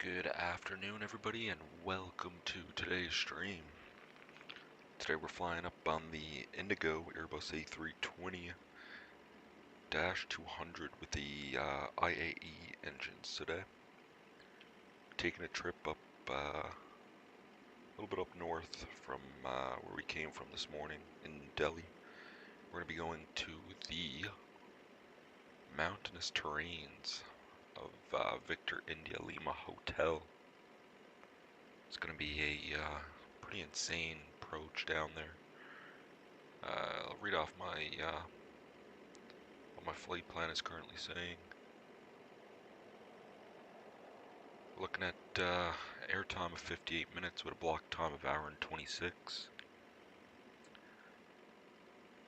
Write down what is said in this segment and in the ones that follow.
Good afternoon, everybody, and welcome to today's stream. Today we're flying up on the IndiGo Airbus A320-200 with the IAE engines today. Taking a trip up a little bit up north from where we came from this morning in Delhi. We're going to be going to the mountainous terrains of Victor India Lima Hotel. It's going to be a pretty insane approach down there. I'll read off what my flight plan is currently saying. We're looking at air time of 58 minutes with a block time of hour and 26.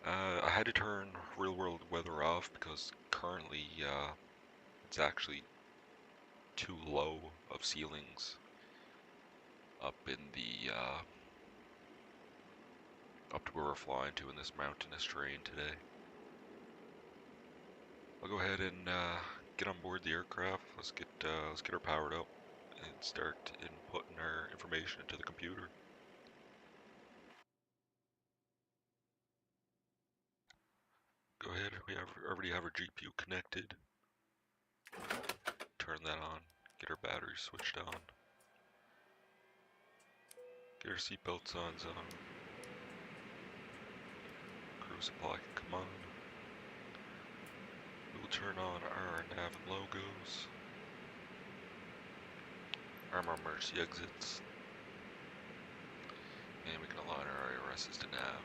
I had to turn real world weather off because currently it's actually too low of ceilings up in the up to where we're flying to in this mountainous terrain today. I'll go ahead and get on board the aircraft. Let's get her powered up and start inputting our information into the computer. Go ahead. We already have our GPU connected. Turn that on. Get our batteries switched on. Get our seatbelt signs on. Crew supply can come on. We will turn on our nav and logos. Arm our emergency exits. And we can align our IRSs to nav.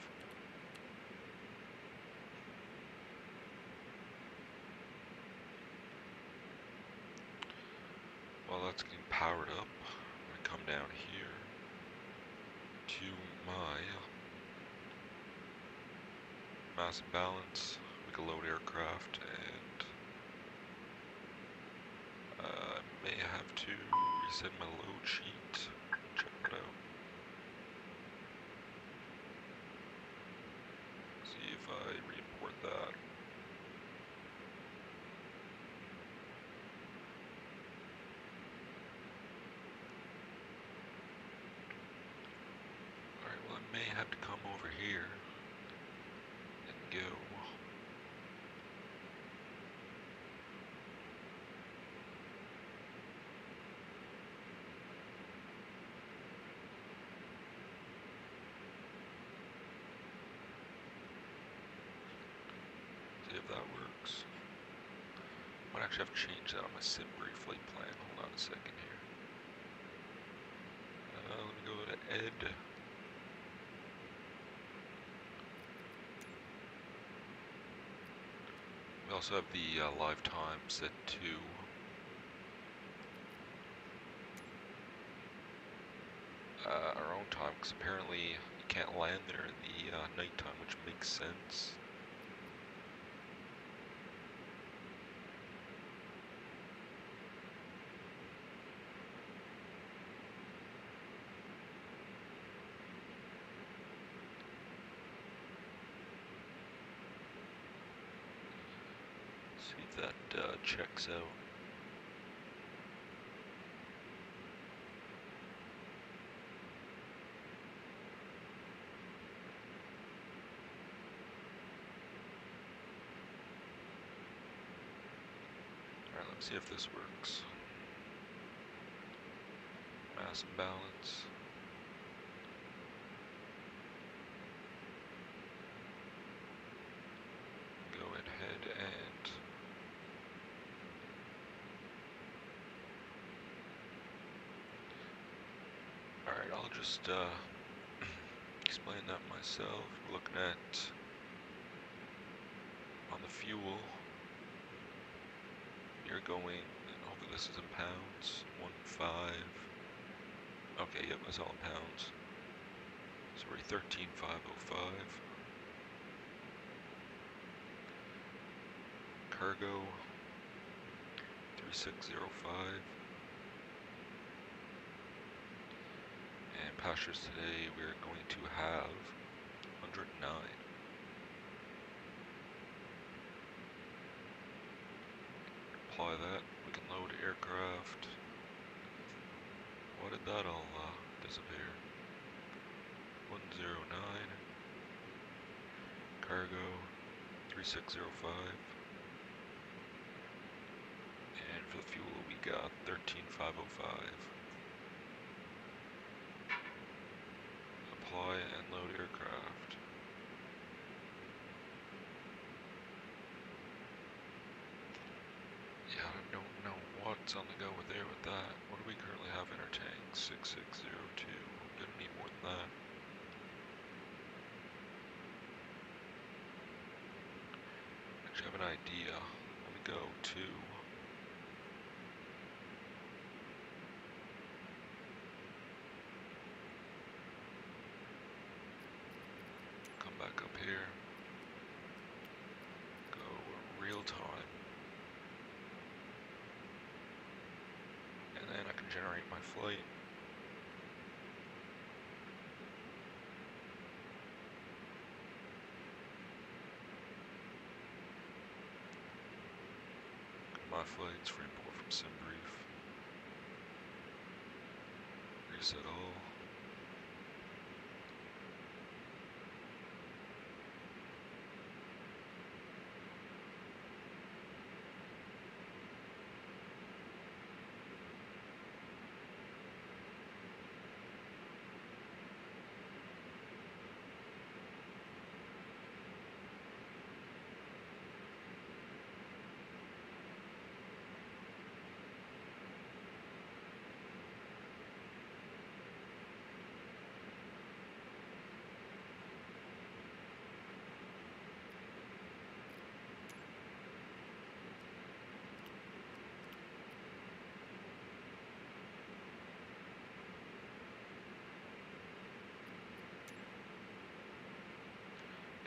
While that's getting powered up, I'm going to come down here to my mass and balance. We can load aircraft, and I may have to reset my load sheet. Check it out. See if I re-import that. Alright, well I may have to come over here and go. See if that works. Might actually have to change that on my SimBrief flight plan. Hold on a second here. Let me go to Ed. We also have the live time set to our own time, because apparently you can't land there in the nighttime, which makes sense. See if that checks out. Alright, let's see if this works. Mass and balance. Go ahead and alright, I'll just explain that myself. We're looking at on the fuel. You're going, hopefully this is in pounds, 1.5. Okay, yep, that's all in pounds. So we're 13,505. Cargo, 3605. And passengers today, we're going to have 109. Apply that, we can load aircraft. did that all disappear? 109, cargo 3605, and for the fuel we got 13505. Apply and load aircraft. Yeah, I don't know what's on the go with that. What do we currently have in our tank? 6602. Gonna need more than that. Actually, I have an idea. Let me go to come back up here. Go real time. And then I can generate my flight. My flight's Rimpochee from SimBrief. Reset all.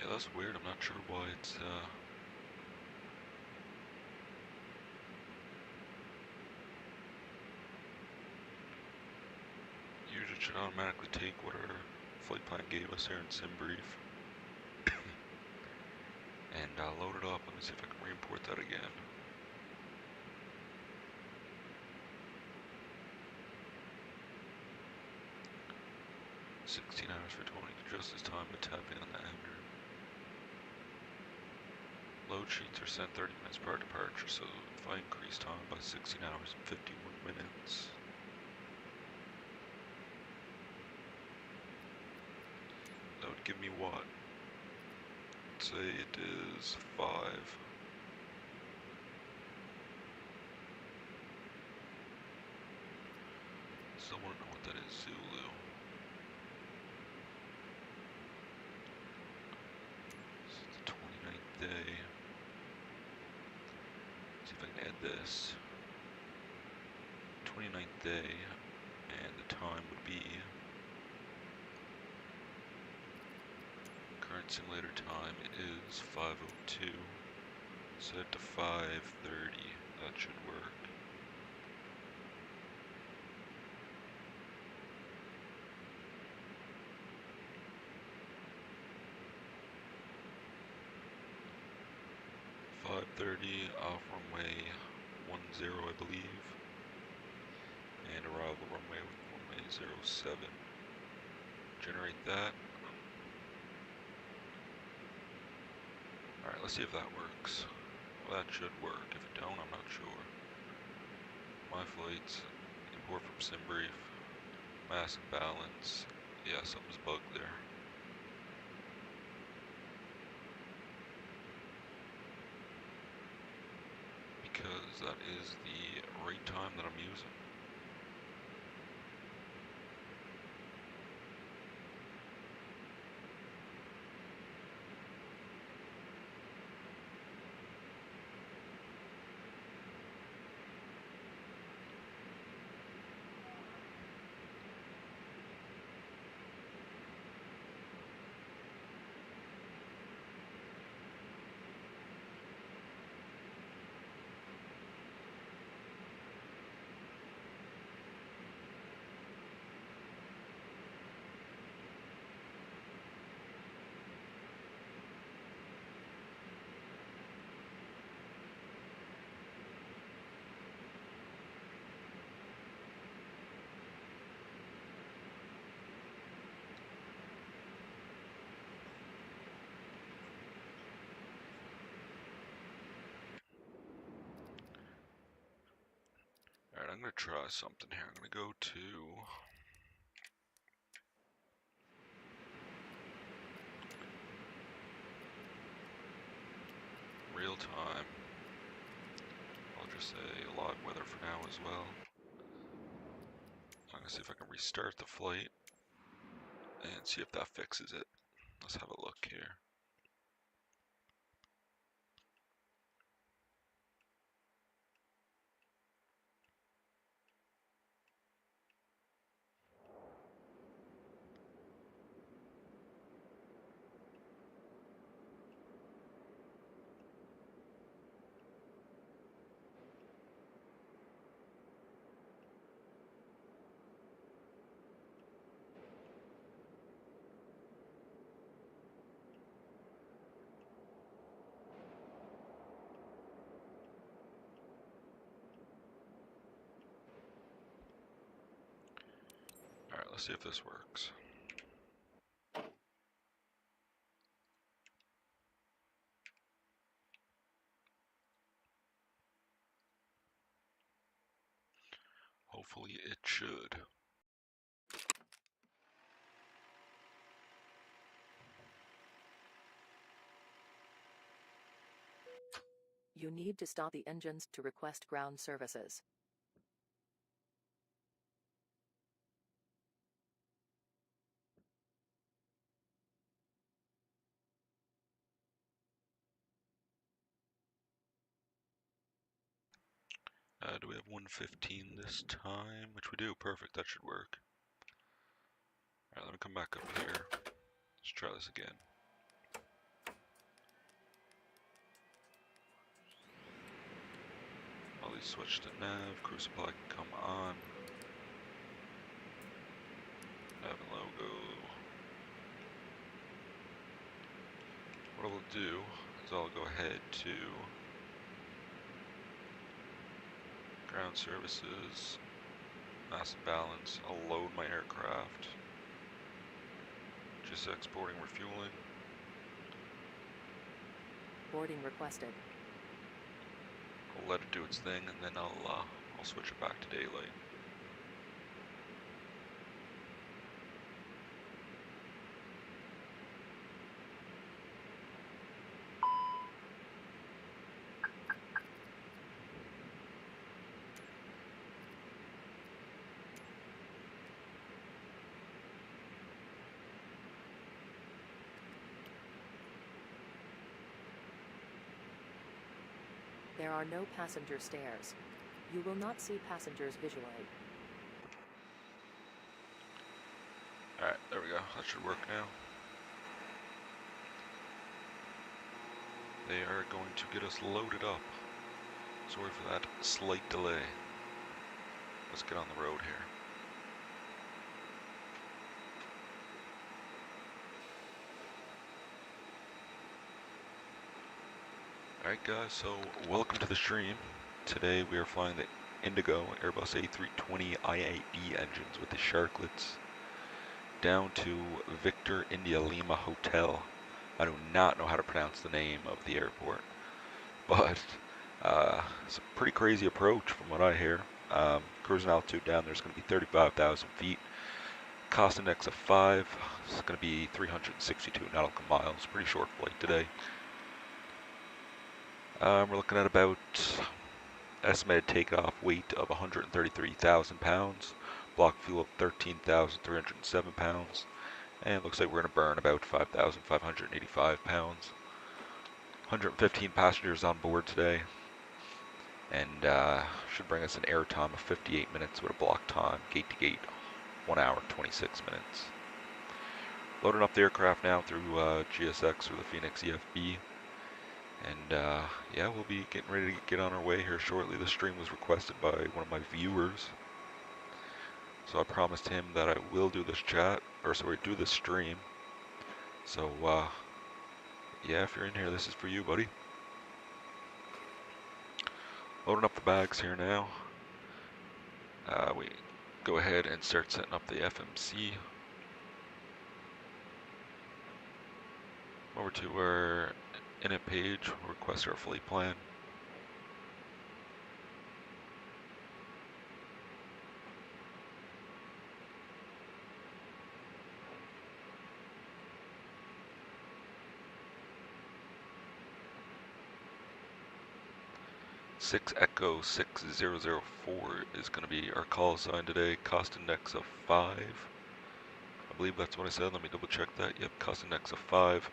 Yeah, that's weird. I'm not sure why it's usually it should automatically take what our flight plan gave us here in SimBrief and load it up. Let me see if I can re-import that again. $16 for 20, just as time to tap in on the ender. Load sheets are sent 30 minutes prior to departure, so if I increase time by 16 hours and 51 minutes, that would give me what? Let's say it is 5. Still want to know what that is, Zulu. This is the 29th day. See if I can add this. 29th day, and the time would be current simulator time is 5:02. Set to 5:30. That should work. Off runway 10, I believe, and arrival runway 07. Generate that. Alright, let's see if that works. Well, that should work. If it don't, I'm not sure. My flights, import from SimBrief, mass and balance. Yeah, something's bugged there. Because that is the rate time that I'm using. Alright, I'm gonna try something here. I'm gonna go to real time. I'll just say live weather for now as well. I'm gonna see if I can restart the flight and see if that fixes it. Let's have a look here. Alright, let's see if this works. Hopefully it should. You need to stop the engines to request ground services. Do we have 115 this time? Which we do. Perfect. That should work. Alright, let me come back up here. Let's try this again. All these switch to nav. Crew supply can come on. Nav and logo. What I'll do is I'll go ahead to ground services, mass balance. I'll load my aircraft. Just exporting, refueling. Boarding requested. I'll let it do its thing, and then I'll switch it back to daylight. There are no passenger stairs. You will not see passengers visually. Alright, there we go. That should work now. They are going to get us loaded up. Sorry for that slight delay. Let's get on the road here. Alright guys, so welcome to the stream. Today we are flying the IndiGo Airbus A320 IAE engines with the sharklets down to Victor India Lima Hotel. I do not know how to pronounce the name of the airport, but it's a pretty crazy approach from what I hear. Cruising altitude down there is going to be 35,000 feet. Cost index of 5. It's going to be 362 nautical miles. Pretty short flight today. We're looking at about estimated takeoff weight of 133,000 pounds, block fuel of 13,307 pounds, and it looks like we're going to burn about 5,585 pounds. 115 passengers on board today, and should bring us an air time of 58 minutes with a block time, gate to gate, 1 hour 26 minutes. Loading up the aircraft now through GSX or the Fenix EFB. And yeah, we'll be getting ready to get on our way here shortly. The stream was requested by one of my viewers, so I promised him that I will do this do this stream. So yeah, if you're in here, this is for you, buddy. Loading up the bags here now. We go ahead and start setting up the FMC. Over to our init page, request our flight plan. 6 Echo 6004 is going to be our call sign today. Cost index of 5. I believe that's what I said. Let me double check that. Yep, cost index of 5.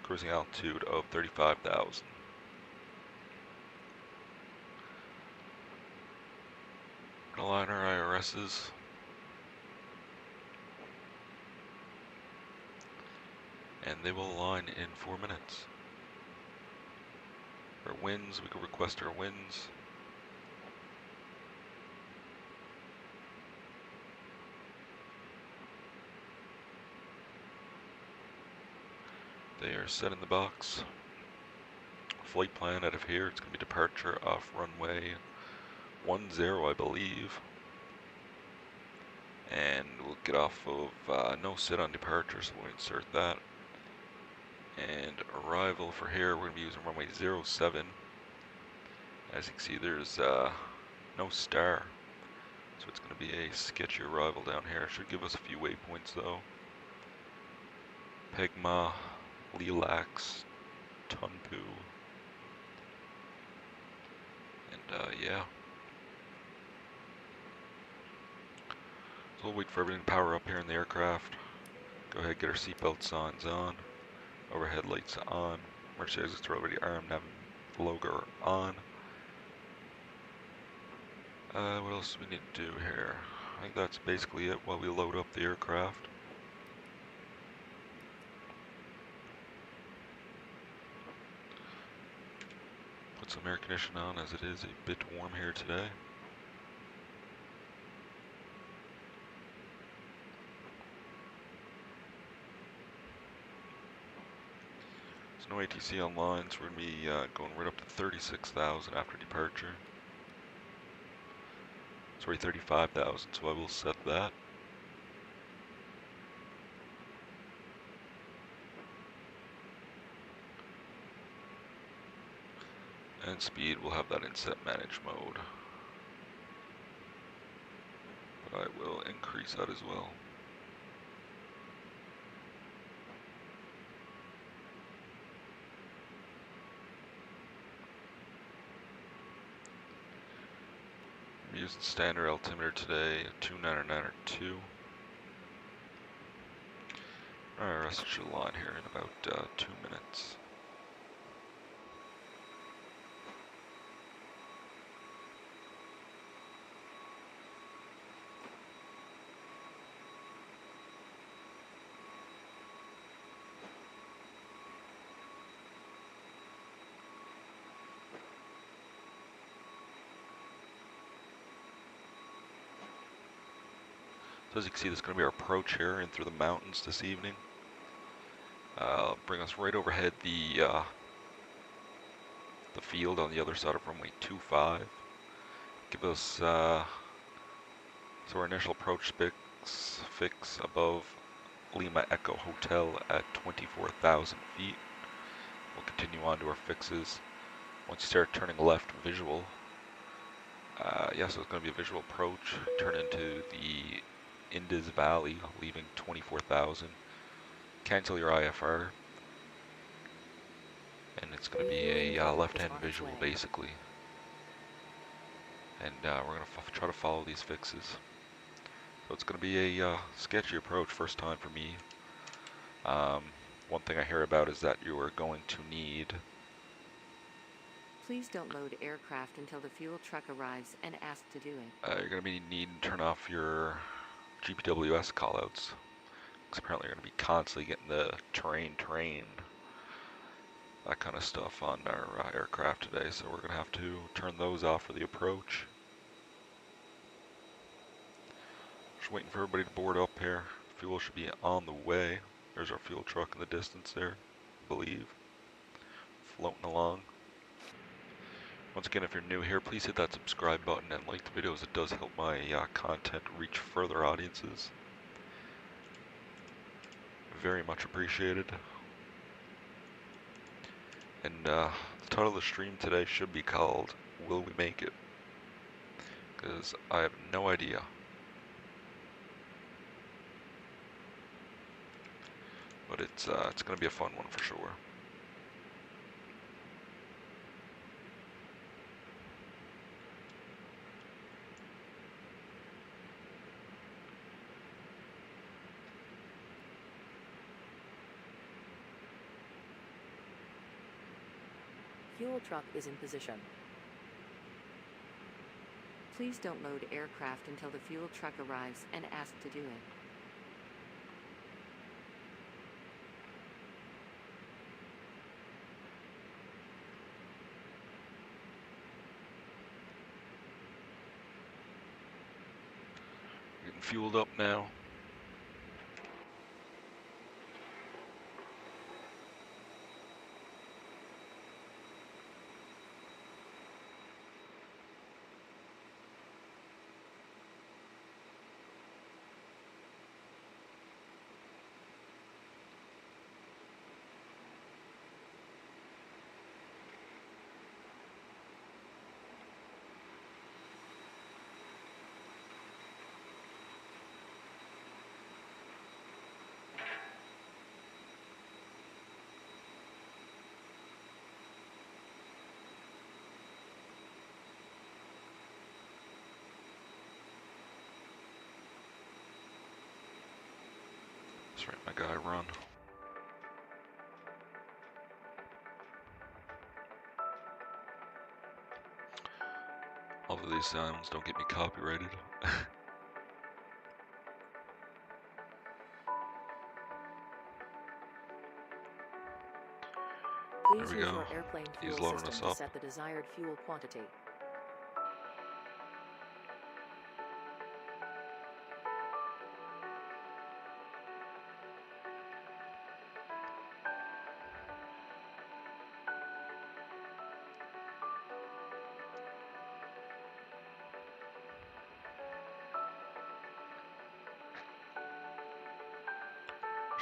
Cruising altitude of 35,000. Gonna line our IRSs. And they will align in 4 minutes. Our winds, we can request our winds. They are set in the box. Flight plan out of here, it's going to be departure off runway 10, I believe. And we'll get off of no sit on departure, so we'll insert that. And arrival for here, we're going to be using runway 07. As you can see, there's no star, so it's going to be a sketchy arrival down here. Should give us a few waypoints though. Pegma, Lilacs, Tunpu, and yeah. So we'll wait for everything to power up here in the aircraft. Go ahead, get our seatbelt signs on. Overhead lights on. Emergency exits are already armed. Nav logo on. What else do we need to do here? I think that's basically it while we load up the aircraft. Put some air conditioning on as it is a bit warm here today. There's no ATC online, so we're going to be going right up to 36,000 after departure. Sorry, 35,000, so I will set that. And speed, we'll have that in set manage mode. But I will increase that as well. I'm using standard altimeter today, 29902. Alright, rest should line here in about 2 minutes. So as you can see, this is going to be our approach here in through the mountains this evening. Bring us right overhead the field on the other side of runway 25. Give us so our initial approach fix above Lima Echo Hotel at 24,000 feet. We'll continue on to our fixes. Once you start turning left visual, yeah, so it's going to be a visual approach. Turn into the Indus Valley, leaving 24,000. Cancel your IFR. And it's going to be a left-hand visual, basically. And we're going to try to follow these fixes. So it's going to be a sketchy approach, first time for me. One thing I hear about is that you are going to need... Please don't load aircraft until the fuel truck arrives and ask to do it. You're going to be needing to turn off your GPWS callouts. Because apparently you're going to be constantly getting the terrain, that kind of stuff on our aircraft today. So we're going to have to turn those off for the approach. Just waiting for everybody to board up here. Fuel should be on the way. There's our fuel truck in the distance there, I believe. Floating along. Once again, if you're new here, please hit that subscribe button and like the videos. It does help my content reach further audiences. Very much appreciated. And the title of the stream today should be called, Will We Make It? Because I have no idea. But it's going to be a fun one for sure. fuel truck is in position. Please don't load aircraft until the fuel truck arrives and ask to do it. Getting fueled up now. That's right, my guy, run. Although these sounds don't get me copyrighted. Please There we use go. your airplane He's fuel loading system us to up. set the desired fuel quantity.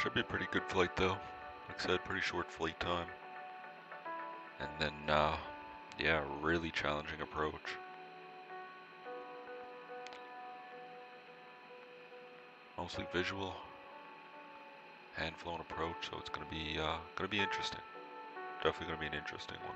Should be a pretty good flight though. Like I said, pretty short flight time. And then, yeah, really challenging approach. Mostly visual, hand-flown approach, so it's gonna be interesting. Definitely gonna be an interesting one.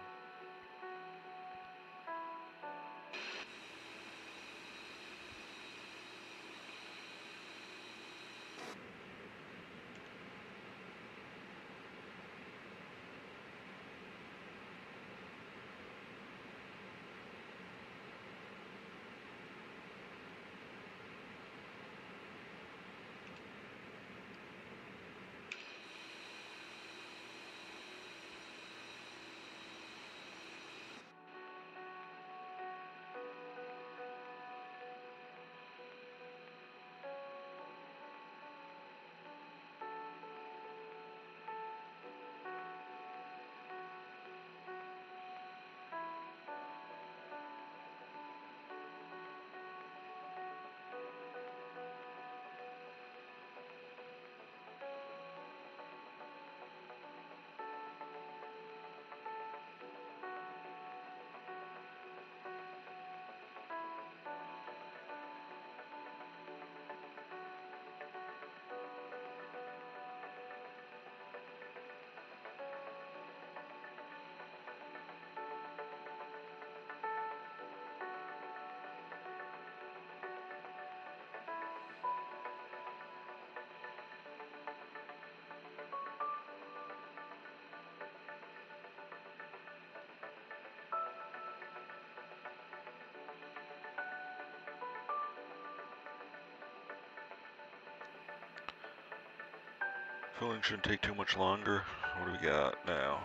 Filling shouldn't take too much longer. What do we got now?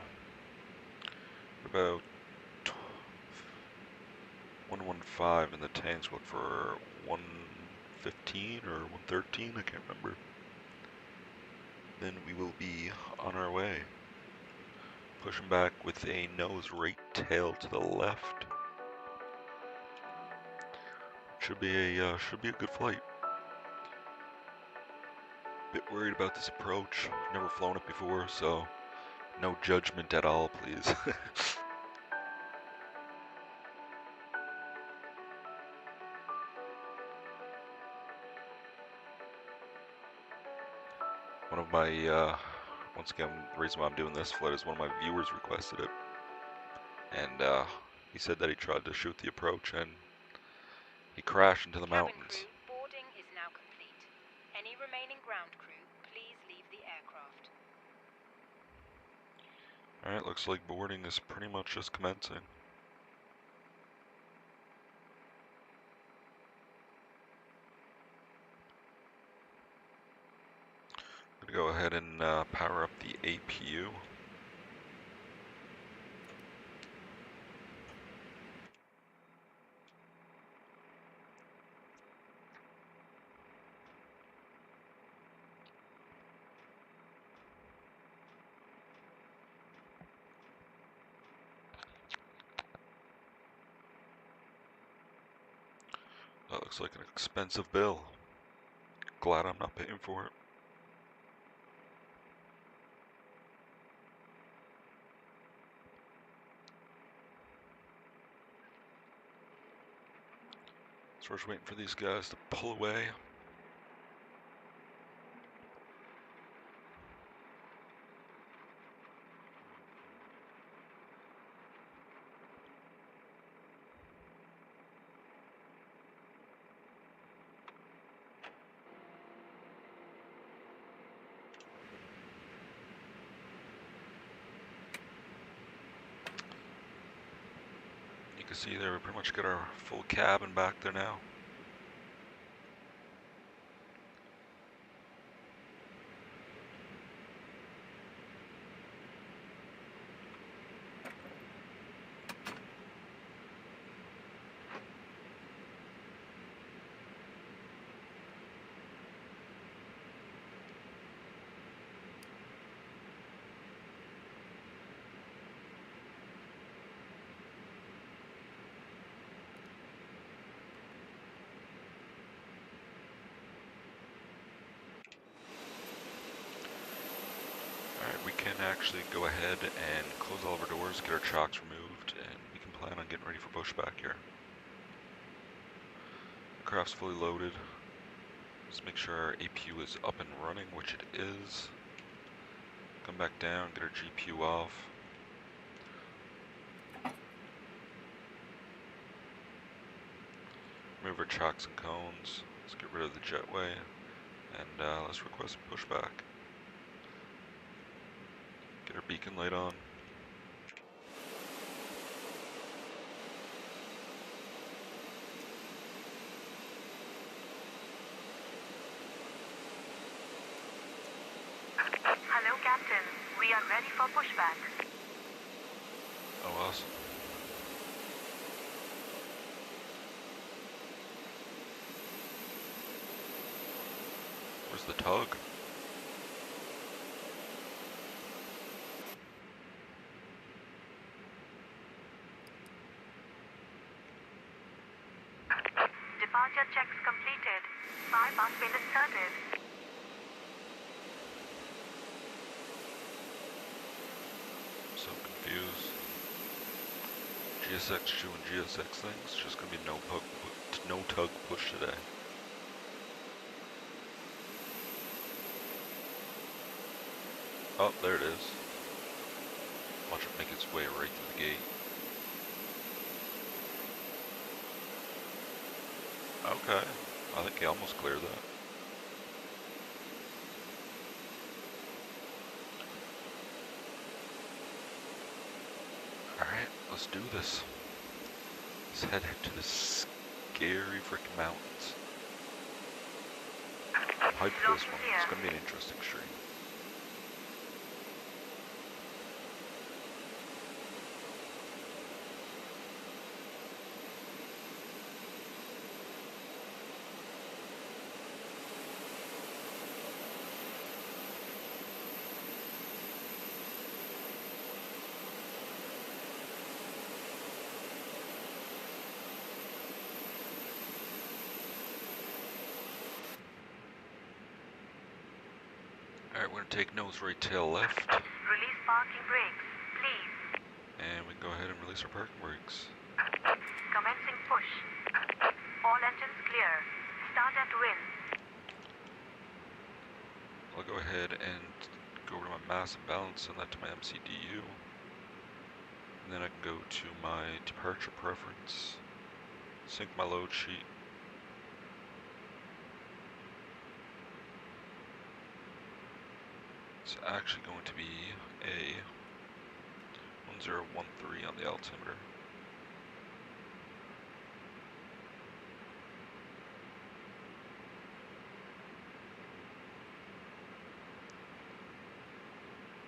About 115, and the tanks look for 115 or 113, I can't remember. Then we will be on our way. Pushing back with a nose right tail to the left. Should be a good flight. Bit worried about this approach. Never flown it before, so no judgment at all, please. One of my, once again, the reason why I'm doing this flight is one of my viewers requested it. And he said that he tried to shoot the approach and he crashed into the mountains. Cabin crew, boarding is now complete. Any remaining ground crew, please leave the aircraft. Alright, looks like boarding is pretty much just commencing. I'm gonna go ahead and power up the APU. That looks like an expensive bill. Glad I'm not paying for it. So we're just waiting for these guys to pull away. You can see there we pretty much got our full cabin back there now. Alright, we can actually go ahead and close all of our doors, get our chocks removed, and we can plan on getting ready for pushback here. The craft's fully loaded. Let's make sure our APU is up and running, which it is. Come back down, get our GPU off. Remove our chocks and cones. Let's get rid of the jetway, and let's request pushback. Get our beacon light on. Hello, Captain. We are ready for pushback. Oh, awesome. Where's the tug? Departure checks completed. Bypass pin inserted. I'm so confused. GSX2 and GSX things. Just gonna be no tug push today. Oh, there it is. Watch it make its way right through the gate. Okay, I think he almost cleared that. Alright, let's do this. Let's head to the scary freaking mountains. I'm hyped for this one. It's gonna be an interesting stream. Alright, we're gonna take nose right tail left. Release parking brakes, please. And we can go ahead and release our parking brakes. Commencing push. All engines clear. Start at wind. I'll go ahead and go over to my mass and balance, send that to my MCDU. And then I can go to my departure preference, sync my load sheet. It's actually going to be a 1013 on the altimeter.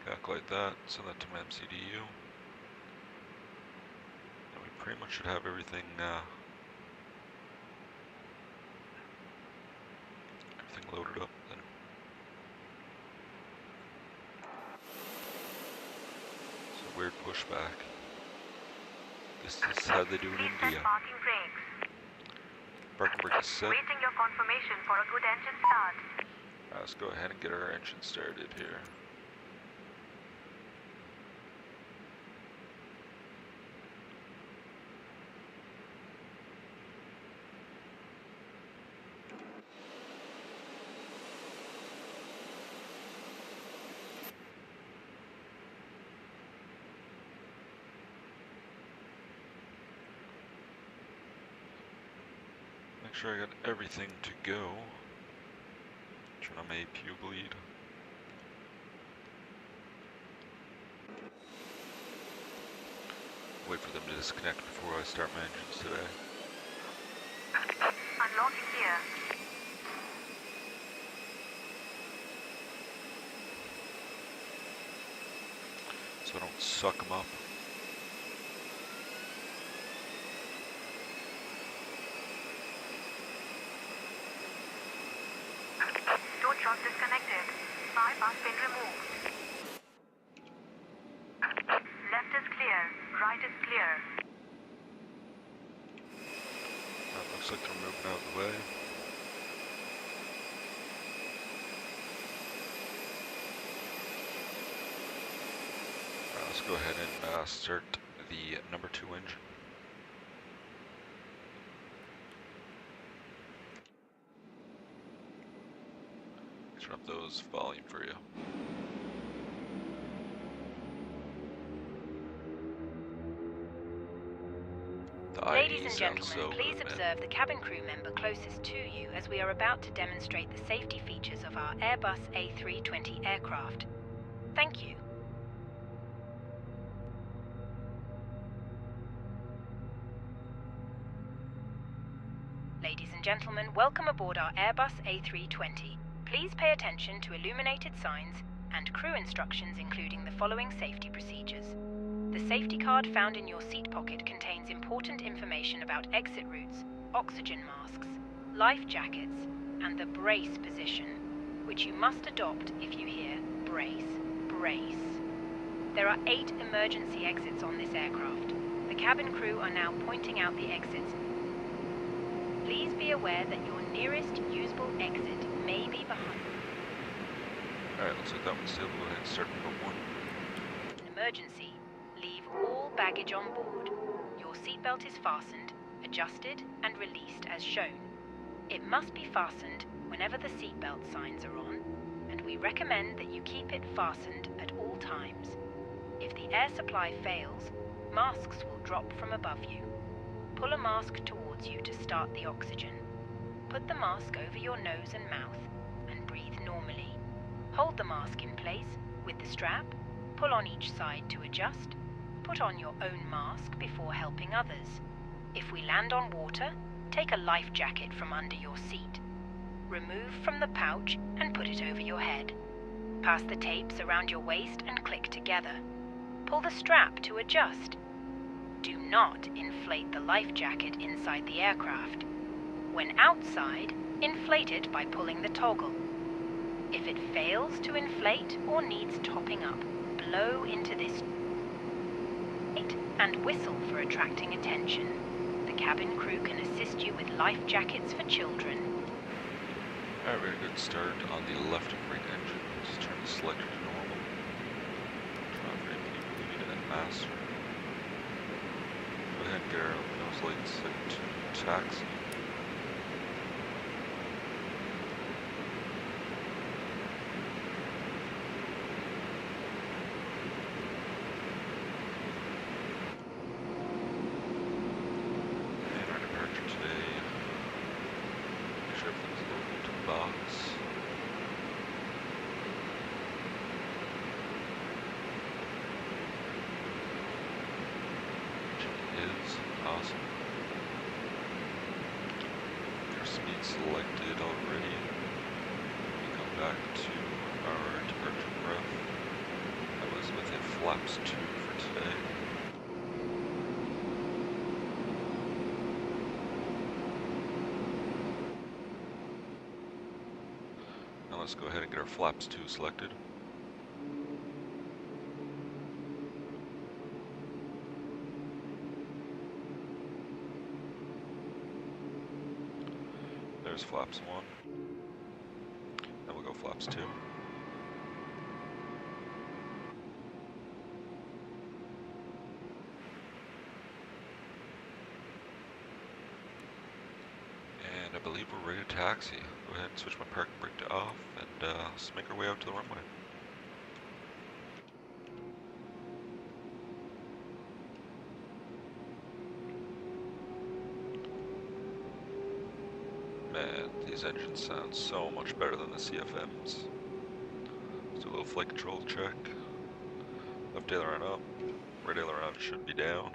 Calculate that, send that to my MCDU. And we pretty much should have everything loaded up then. It's a weird pushback. This is how they do in India. Parking brakes. Parking brake is set. Waiting your confirmation for a good engine start. Let's go ahead and get our engine started here. Make sure I got everything to go. Turn on my APU bleed. Wait for them to disconnect before I start my engines today. Unlocking gear. So I don't suck them up. Truck disconnected. Bypass pin removed. Left is clear. Right is clear. That looks like they're moving out of the way. Alright, let's go ahead and start the number 2 engine. Turn up those volume for you. Ladies and gentlemen, please observe the cabin crew member closest to you as we are about to demonstrate the safety features of our Airbus A320 aircraft. Thank you. Ladies and gentlemen, welcome aboard our Airbus A320. Please pay attention to illuminated signs and crew instructions, including the following safety procedures. The safety card found in your seat pocket contains important information about exit routes, oxygen masks, life jackets, and the brace position, which you must adopt if you hear brace, brace. There are 8 emergency exits on this aircraft. The cabin crew are now pointing out the exits. Please be aware that your nearest usable exit may be behind. Alright, looks like that one's stable. Go ahead and start number 1. In emergency, leave all baggage on board. Your seatbelt is fastened, adjusted, and released as shown. It must be fastened whenever the seatbelt signs are on, and we recommend that you keep it fastened at all times. If the air supply fails, masks will drop from above you. Pull a mask towards you to start the oxygen. Put the mask over your nose and mouth and breathe normally. Hold the mask in place with the strap, pull on each side to adjust, put on your own mask before helping others. If we land on water, take a life jacket from under your seat. Remove from the pouch and put it over your head. Pass the tapes around your waist and click together. Pull the strap to adjust. Do not inflate the life jacket inside the aircraft. When outside, inflate it by pulling the toggle. If it fails to inflate or needs topping up, blow into this and whistle for attracting attention. The cabin crew can assist you with life jackets for children. Alright, very good start on the left and right engine. Just turn the selector to normal. Turn off your APU bleed and master. Go ahead and get our nose lights set to taxi. And our departure today. Make sure everything's local to the box. selected already. We come back to our departure ref. That was with a flaps 2 for today. Now let's go ahead and get our flaps 2 selected. There's flaps 1. Then we'll go flaps 2. And I believe we're ready to taxi. Go ahead and switch my parking brake to off and let's make our way out to the runway. Man, these engines sound so much better than the CFMs. Let's do a little flight control check. Left aileron up, right aileron should be down.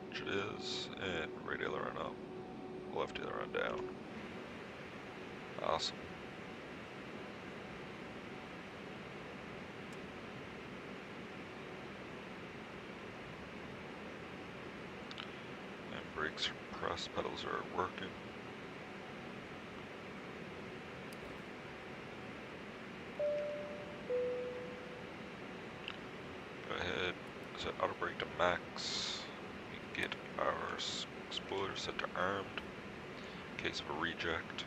Which it is, and right aileron up, left aileron down. Awesome. And brakes press pedals are working. Go ahead, set auto brake to max. We can get our spoiler set to armed in case of a reject.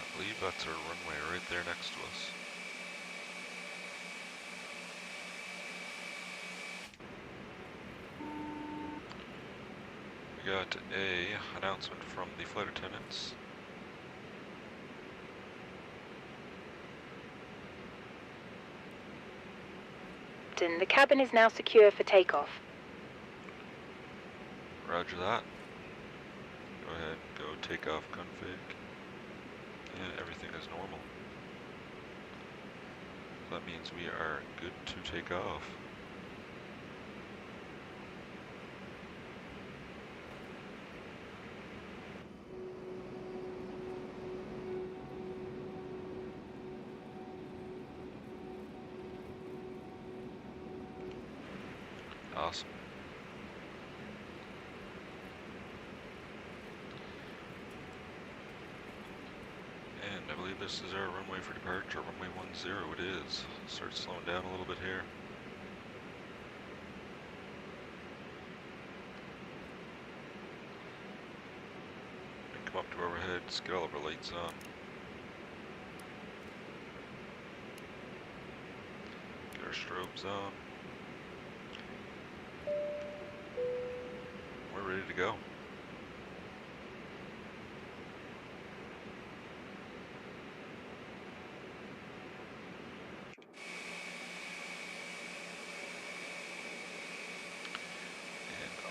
I believe that's our runway right there next to us. We got a announcement from the flight attendants. The cabin is now secure for takeoff. Roger that. Go ahead, go takeoff config. And everything is normal. That means we are good to take off. Awesome. And I believe this is our runway for departure, runway 10 it is. Start slowing down a little bit here. And come up to overhead, just get all of our lights on. Get our strobes on. We're ready to go.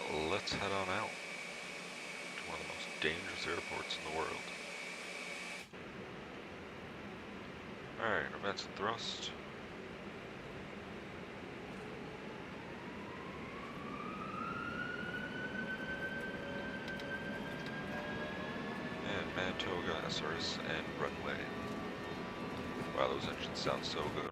And let's head on out to one of the most dangerous airports in the world. Alright, events and thrust. Manitoga, SRS, and runway. Wow, those engines sound so good.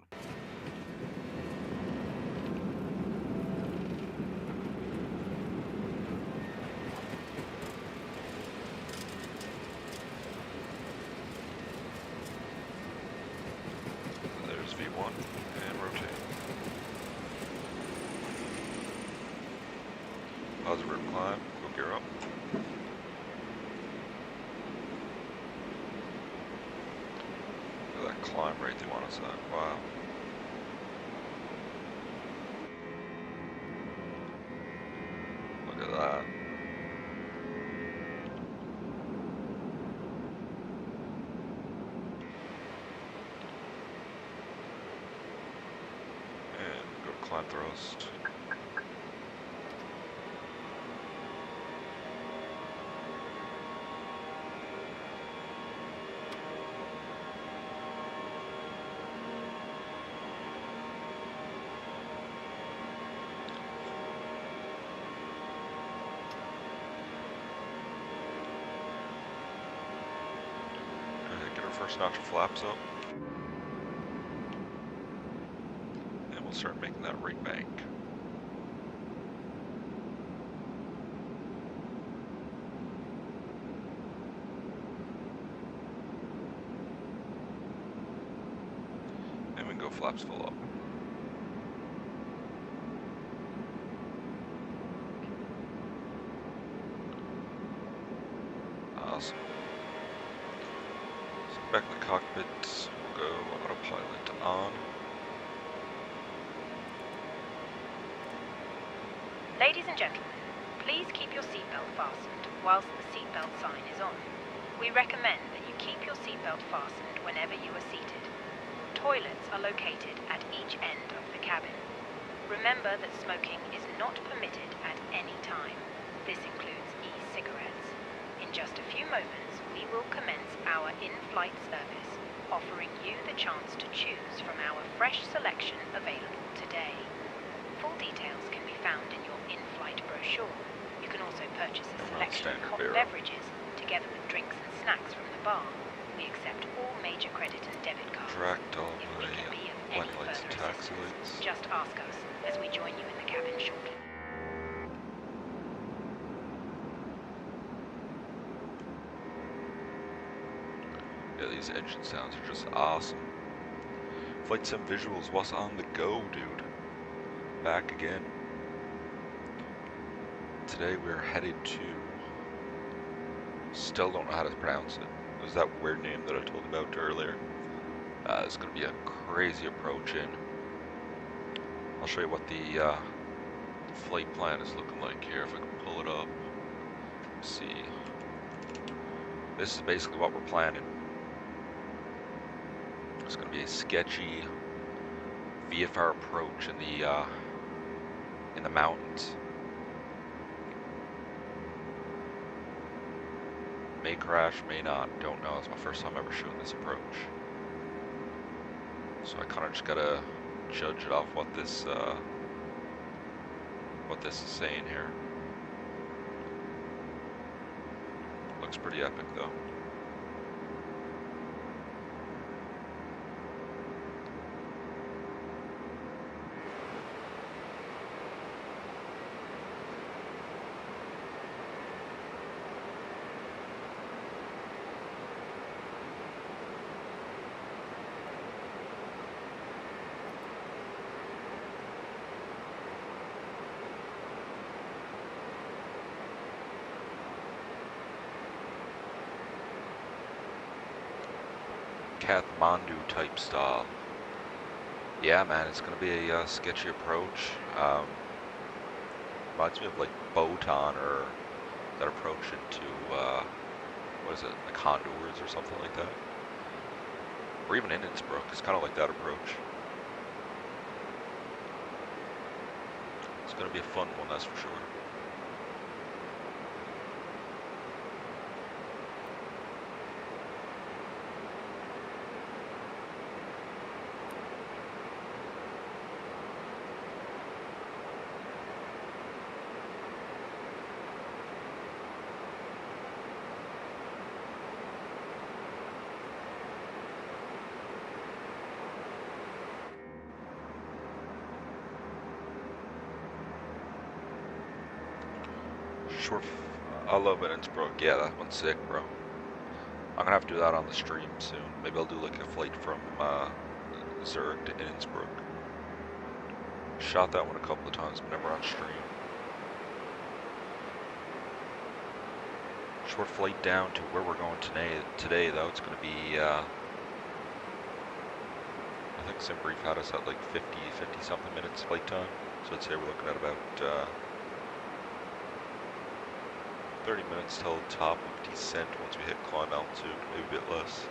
There's V1, and rotate. Positive climb, go gear up. That climb rate they want us at. Wow. Look at that. And go to climb thrust. first notch of flaps up. And we'll start making that right bank. And we can go flaps full up. Awesome. So back in the cockpit, we'll go autopilot on. Ladies and gentlemen, please keep your seatbelt fastened whilst the seatbelt sign is on. We recommend that you keep your seatbelt fastened whenever you are seated. Toilets are located at each end of the cabin. Remember that smoking is not permitted at any time. This includes e-cigarettes. In just a few moments, we will commence our in-flight service, offering you the chance to choose from our fresh selection available today. Full details can be found in your in-flight brochure. You can also purchase a selection of hot beverages, together with drinks and snacks from the bar. We accept all major credit and debit cards. Fractal If we can be of any light lights, further taxi assistance, lights. just ask us as we join you in the cabin shortly. Yeah, these engine sounds are just awesome. Flight Sim visuals, what's on the go, dude? Back again. Today we're headed to... Still don't know how to pronounce it. It was that weird name that I told you about earlier. It's going to be a crazy approach in. I'll show you what the flight plan is looking like here if I can pull it up. Let's see. This is basically what we're planning. It's going to be a sketchy VFR approach in the mountains. May crash, may not, don't know. It's my first time ever shooting this approach. So I kind of just gotta judge it off what this is saying here. Looks pretty epic though. Kathmandu type style. Yeah, man, it's gonna be a sketchy approach. Reminds me of like Botan or that approach into what is it, like Honduras or something like that. Or even in Innsbruck, it's kind of like that approach. It's gonna be a fun one, that's for sure. I love it, Innsbruck. Yeah, that one's sick, bro. I'm gonna have to do that on the stream soon. Maybe I'll do like a flight from Zurich to Innsbruck. Shot that one a couple of times, but never on stream. Short flight down to where we're going today though. It's gonna be, I think SimBrief had us at like 50 something minutes flight time. So I'd say we're looking at about 30 minutes till top of descent once we hit climb altitude, maybe a bit less.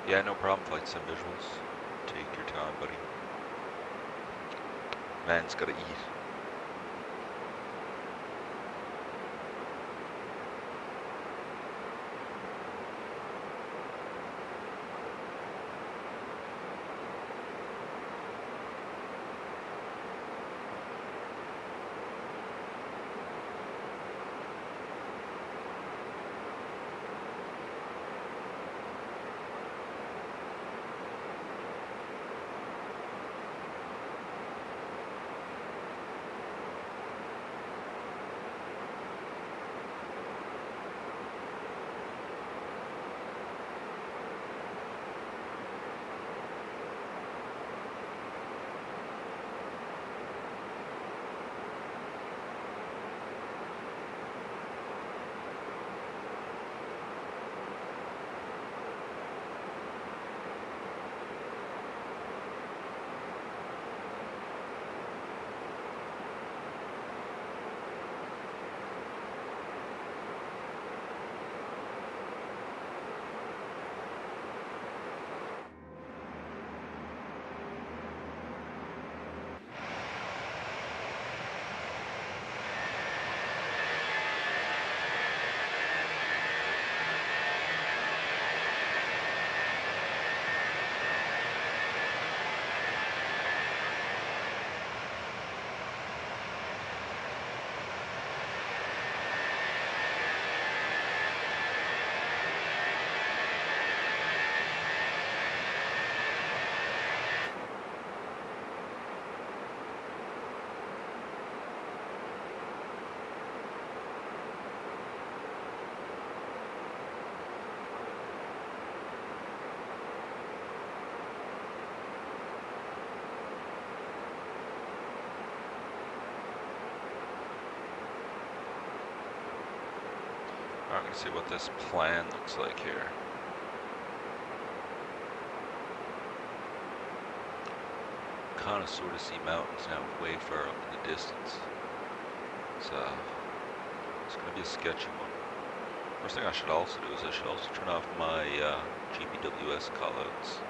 Yeah, no problem. Flight sim visuals. Take your time, buddy. Man's gotta eat. I'm gonna see what this plan looks like here. Kinda sorta see mountains now way far up in the distance. It's gonna be a sketchy one. First thing I should also do is I should also turn off my GPWS callouts.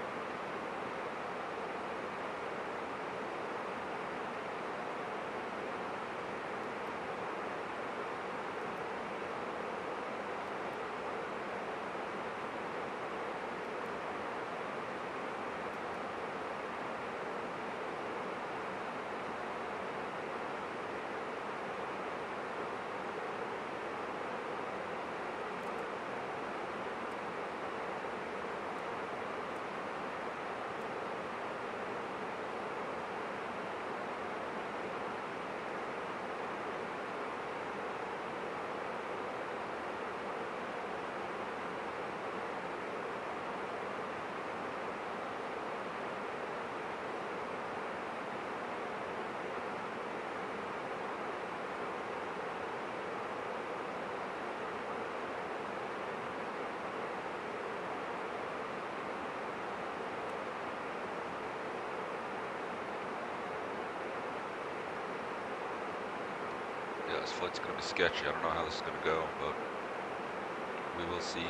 Yeah, this flight's gonna be sketchy. I don't know how this is gonna go, but we will see.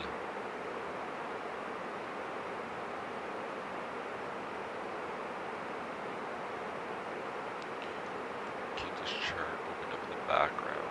Keep this chart open up in the background.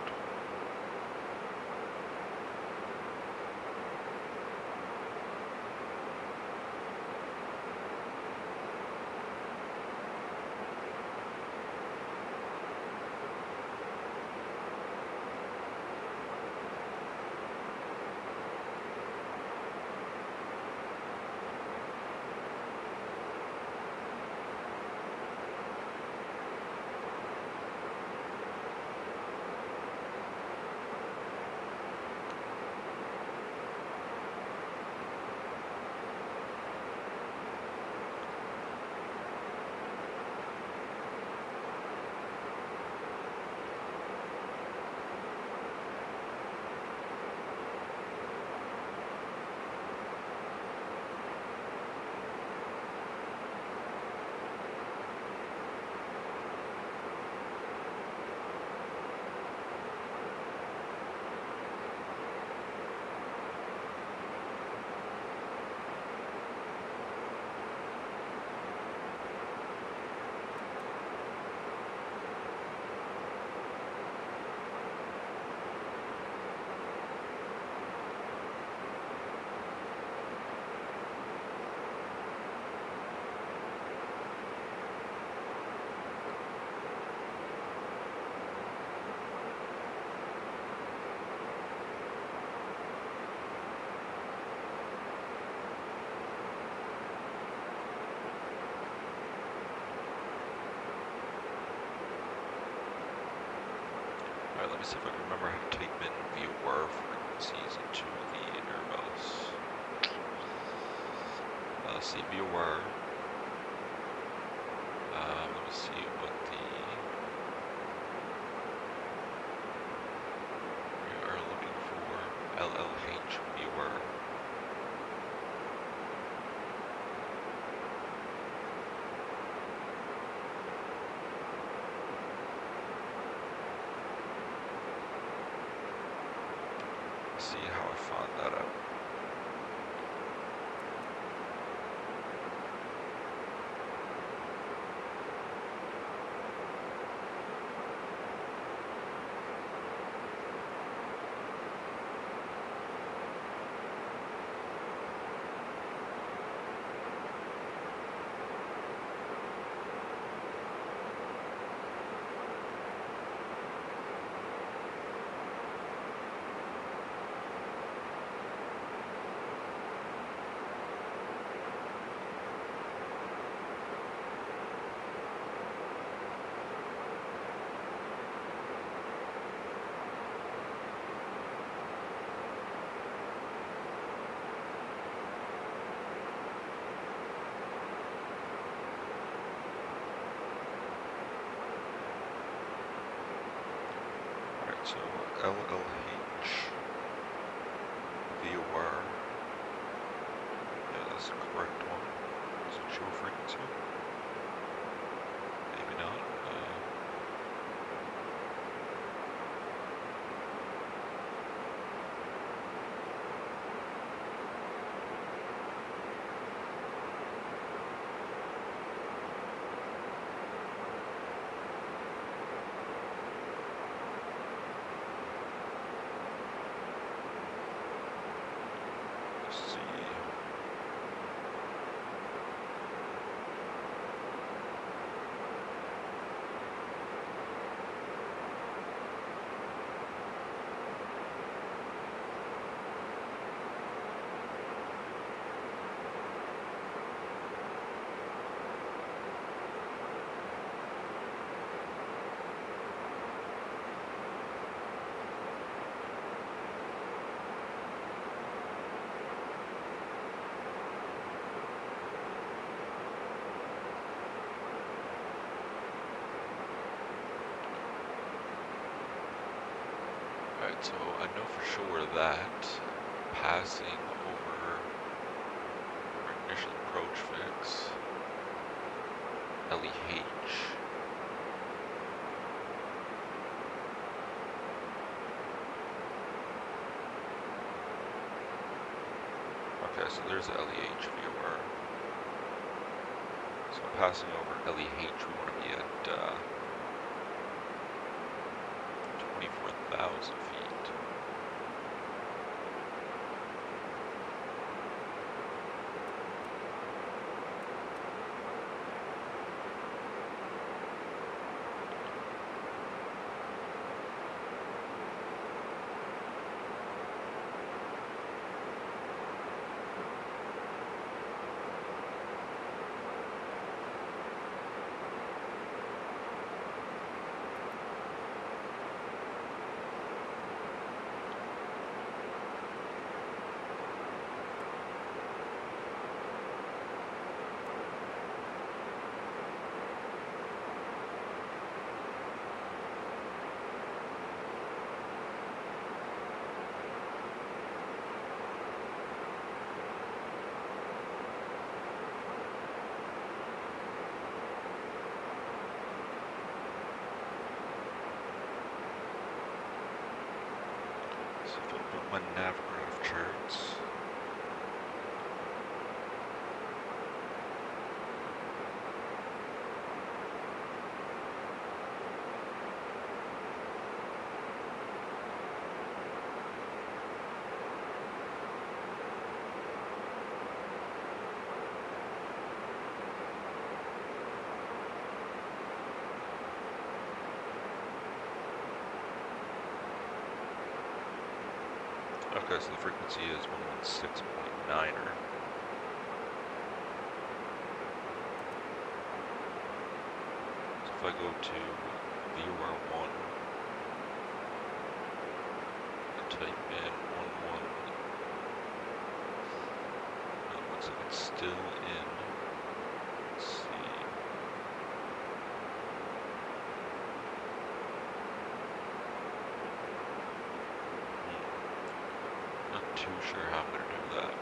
Alright, let me see if I can remember how to type in VOR frequencies into the airbus. Let's see, VOR. Let me see what we are looking for. LLH VOR. See how I found that out. So LLH VOR. Yeah, that's the correct one. Does it show frequency? Maybe not. Let's see. Alright, so I know for sure that passing over our initial approach fix, LEH, okay, so there's the LEH VOR. So passing over LEH, we want to be at 24,000 feet. So if I put my navgraph charts, okay, so the frequency is 116.9er. So if I go to VOR1, type in 11. No, it looks like it's still in. Let's see. Not too sure how I'm going to do that.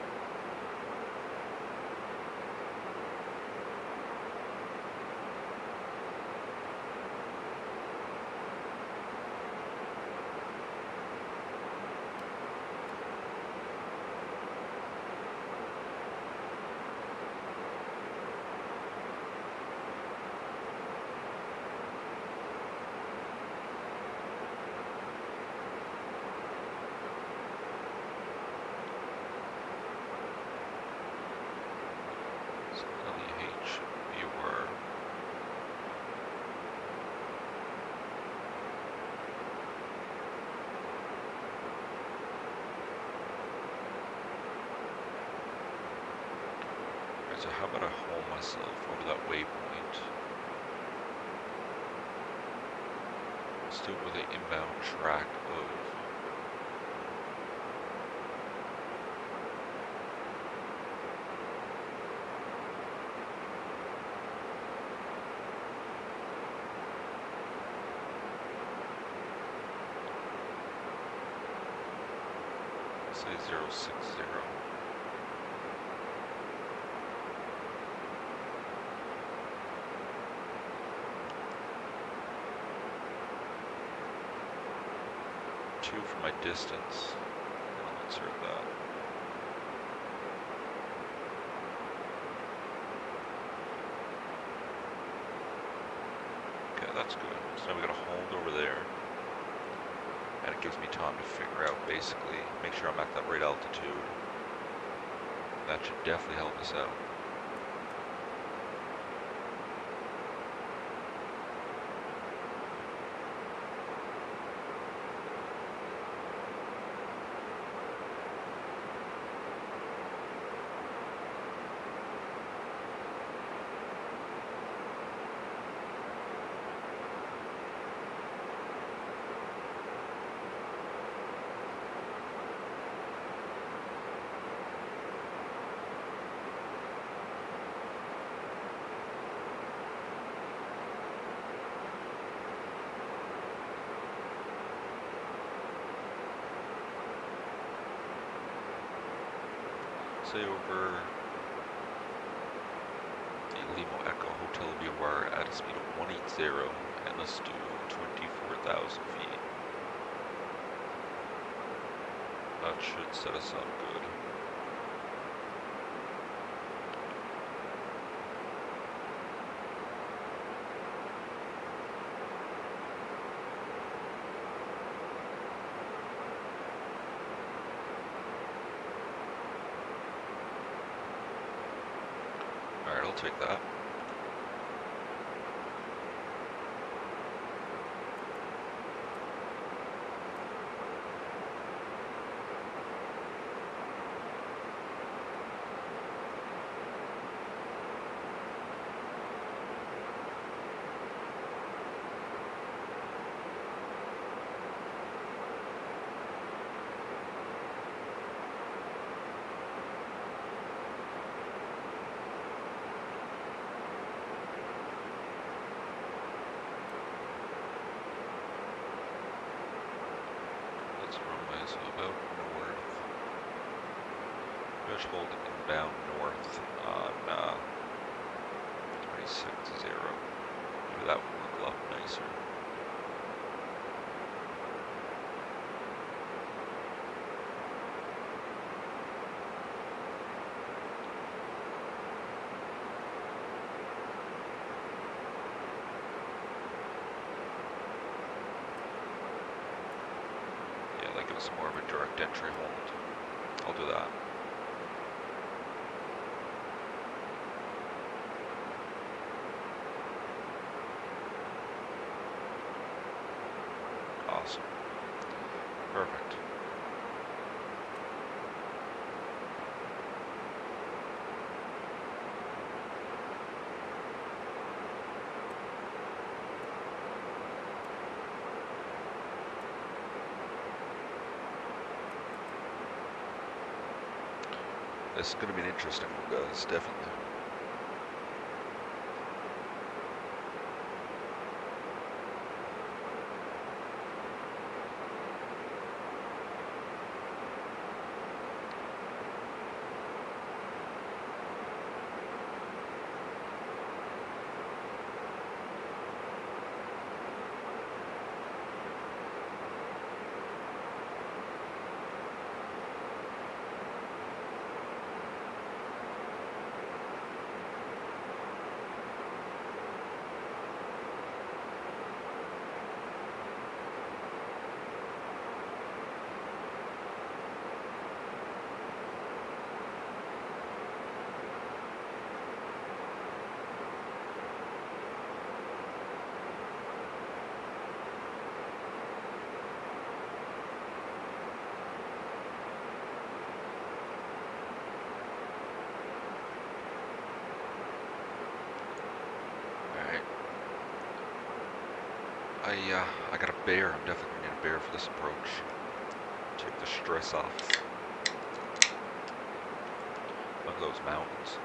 So VILH viewer. Alright, so how about I hold myself over that waypoint? Let's do it with an inbound track of say 060. Two for my distance. I'll insert that. Okay, that's good. So now we got a hold over there. And it gives me time to figure out, basically, make sure I'm at that right altitude. That should definitely help us out. Say over the Limo Echo Hotel Beware at a speed of 180, and let's do 24,000 feet. That should set us up good. Alright, I'll take that. So about north. Let's hold inbound north on 26.0. Maybe that would look a lot nicer. Give us more of a direct entry hold. I'll do that. Awesome. Perfect. this is going to be an interesting one, guys, definitely. I got a bear. I'm definitely gonna need a bear for this approach. Take the stress off. Look at those mountains.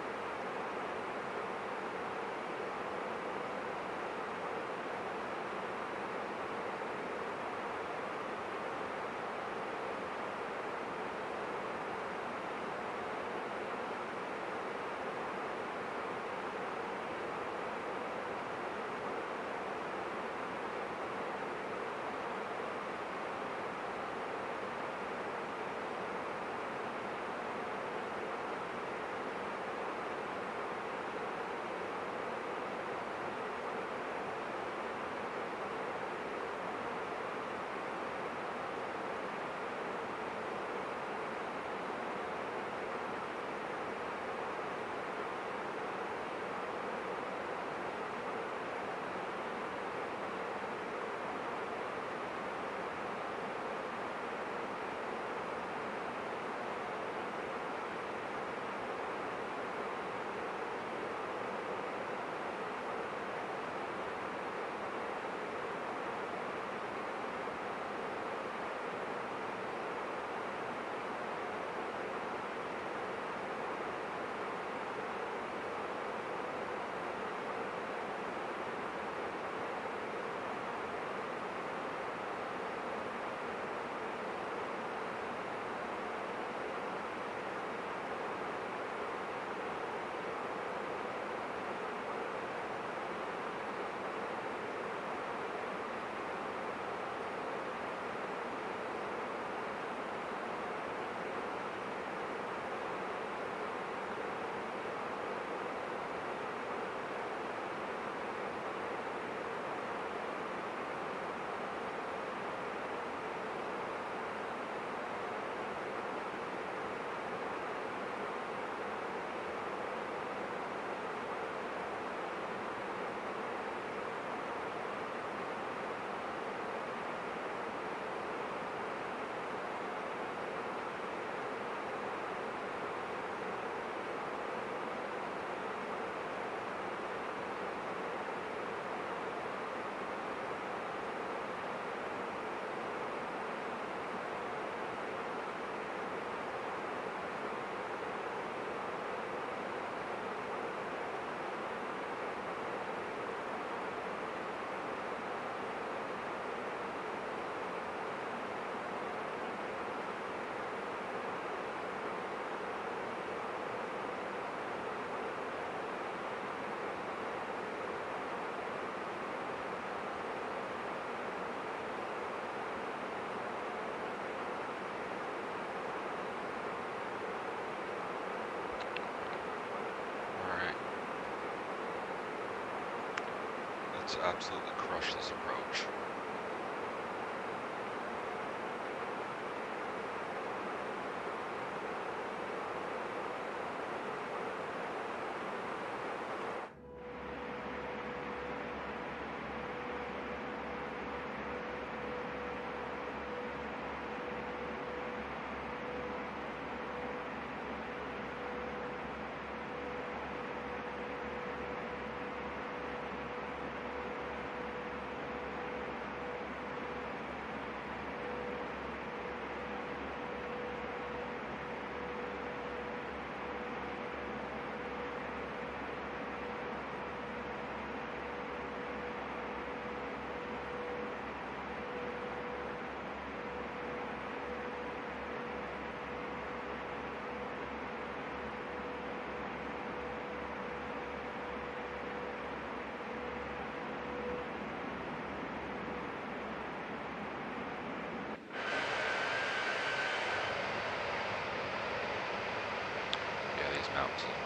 Let's absolutely crush this approach.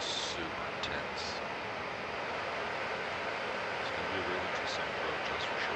super intense. It's going to be a real interesting approach, that's for sure.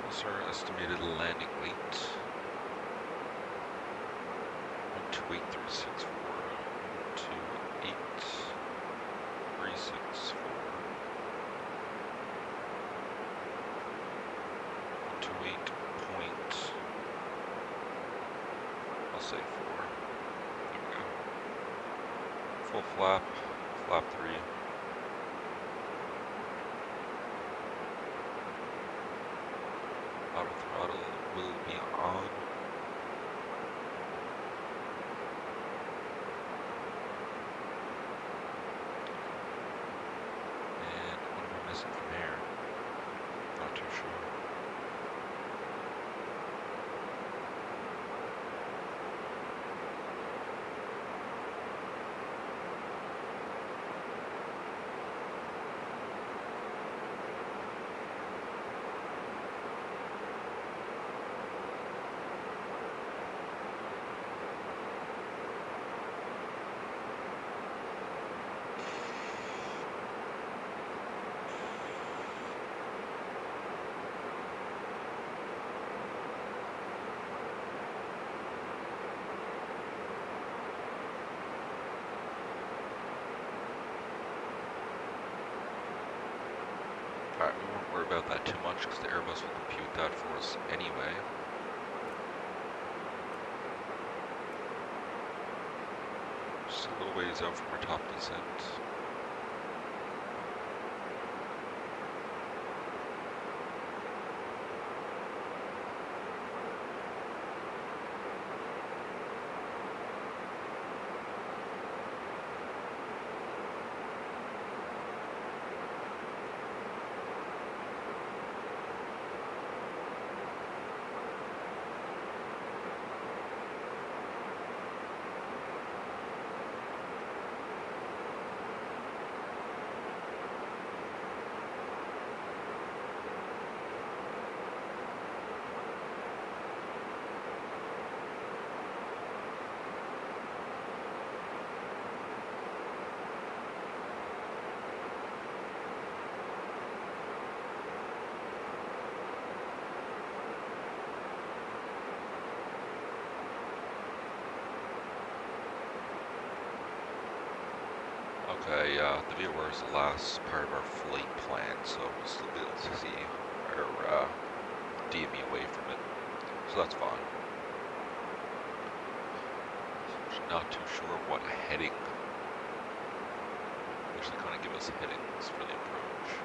What's our estimated landing weight? 128,364. 128,364. 128 point. I'll say 4. There we go. Full flap, flap 3. Auto throttle will be on. And what am I missing from here? Not too sure. Alright, we won't worry about that too much because the Airbus will compute that for us anyway. Just a little ways out from our top descent. Okay, the VOR is the last part of our flight plan, so we'll still be able to see our DME away from it, so that's fine. Not too sure what heading. Actually, kind of give us headings for the approach.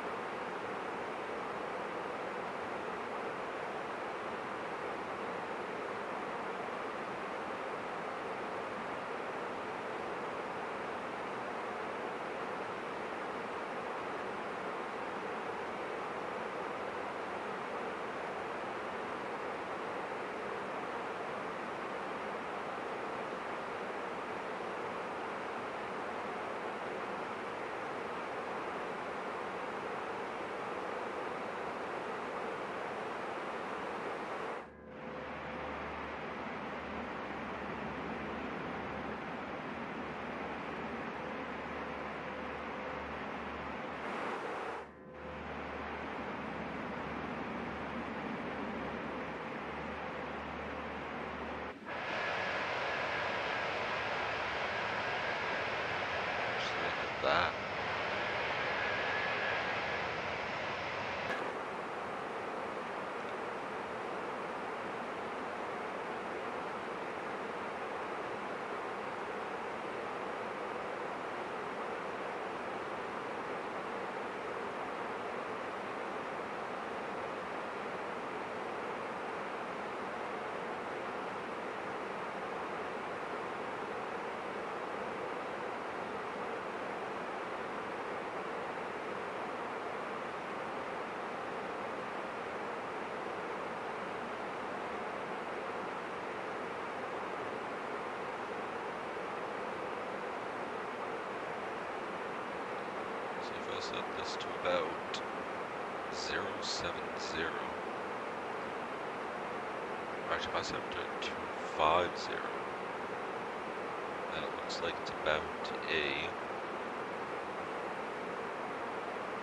set this to about 070. Actually, if I set it to 250, then it looks like it's about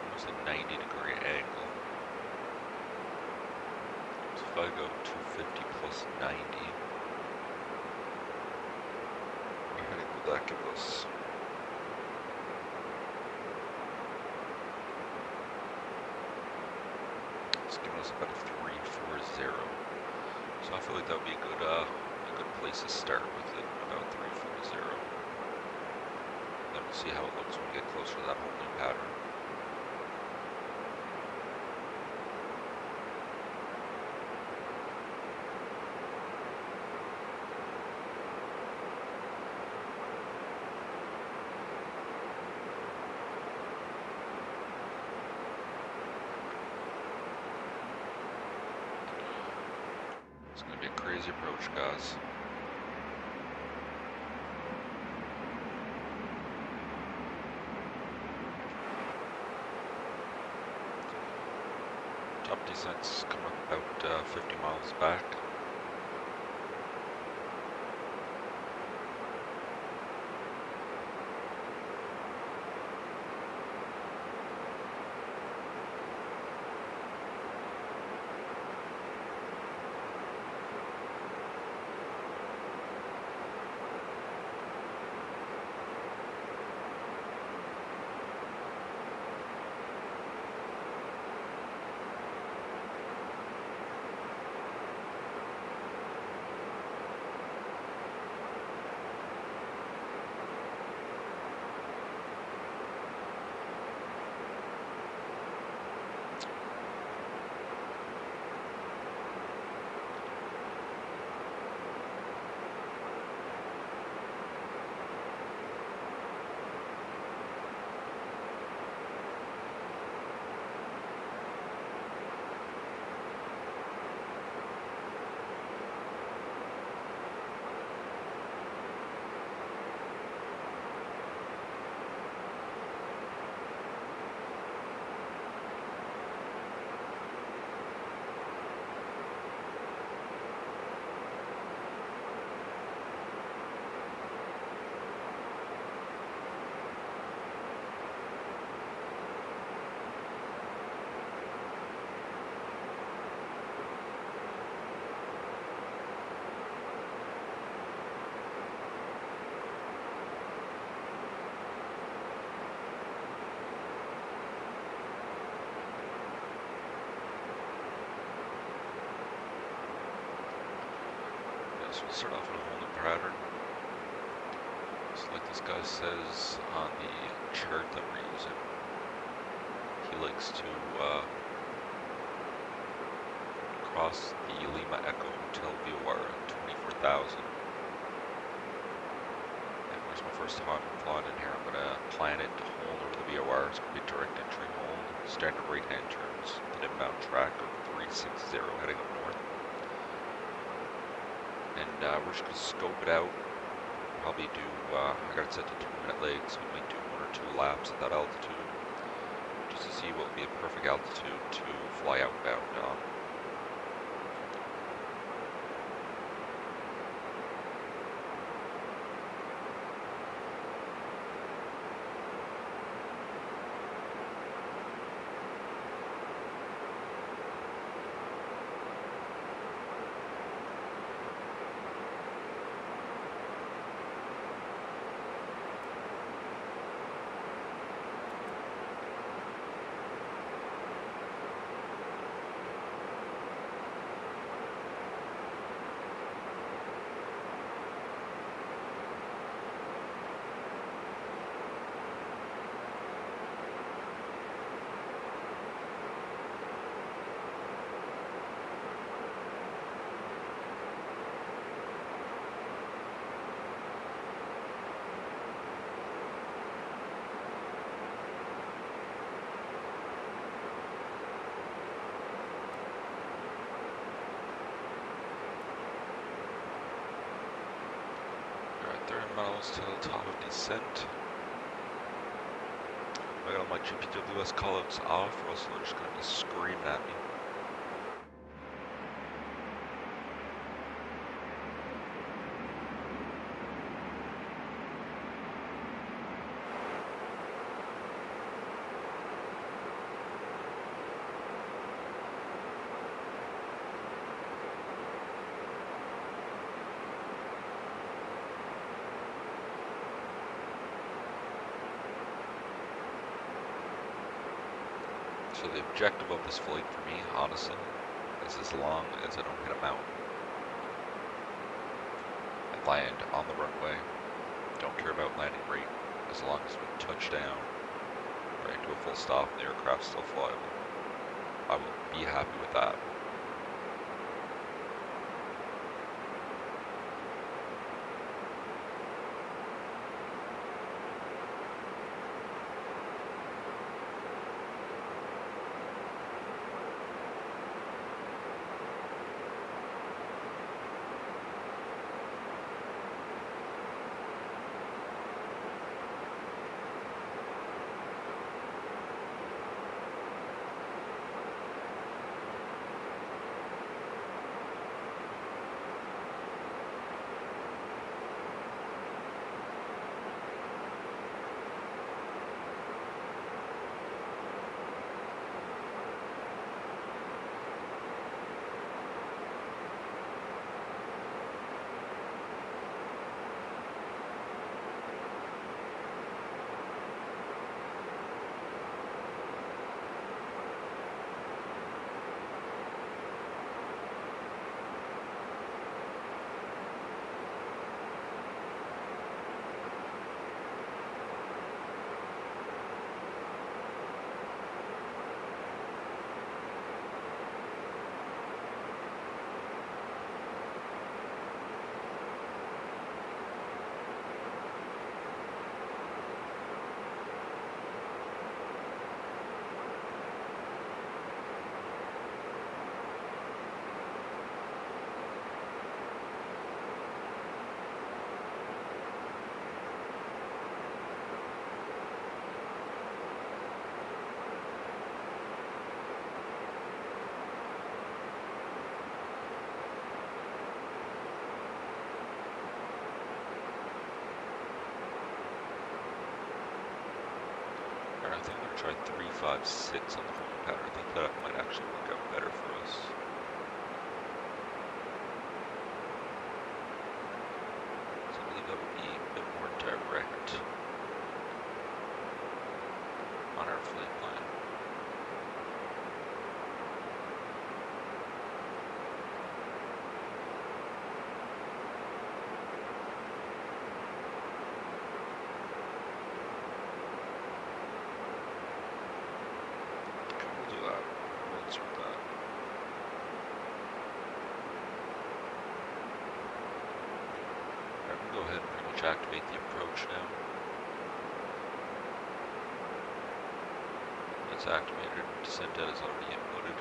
almost a 90-degree angle. So if I go 250 plus 90, what heading would that give us? It's giving us about a 340. So I feel like that would be a good place to start with it, about 340. Then we'll see how it looks when we get closer to that whole new pattern. It's going to be a crazy approach, guys. Top descent's coming up about 50 miles back. So we'll start off with a whole new pattern. So like this guy says on the chart that we're using, he likes to cross the Lima Echo Hotel VOR at 24,000. And where's my first time flying in here? I'm going to plan it to hold over the VOR. It's going to be direct entry hold, standard right-hand turns, an inbound track of 360 heading up north. And we're just going to scope it out. Probably do, I got it set to 2-minute legs, so we might do 1 or 2 laps at that altitude, just to see what would be a perfect altitude to fly outbound on. Miles to the top of descent. I got all my GPWS callouts off, or else they're just gonna be screaming at me. So the objective of this flight for me, honestly, is as long as I don't hit a mountain and land on the runway. Don't care about landing rate, as long as we touch down, right, to a full stop and the aircraft's still flyable. I will be happy with that. I think I'm going to try 356 on the homing pattern. I think that might actually work out better for us. So I believe that would be a bit more direct on our flight plan. Go ahead and pretty much activate the approach now. That's activated. Descent data is already inputted.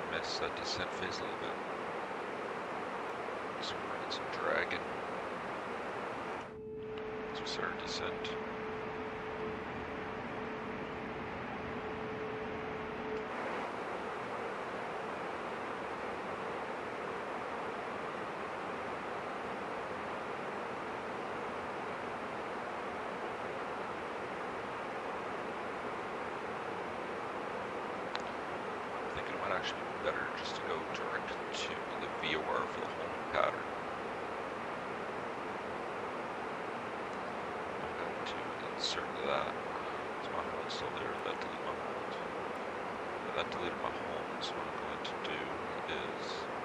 Miss that descent phase a little bit. So we're running some dragging. So we start our descent. Actually better just to go direct to the VOR for the homing pattern. I'm going to insert that. Is my hold still there? Did that delete my hold? Yeah, that deleted my hold, so what I'm going to do is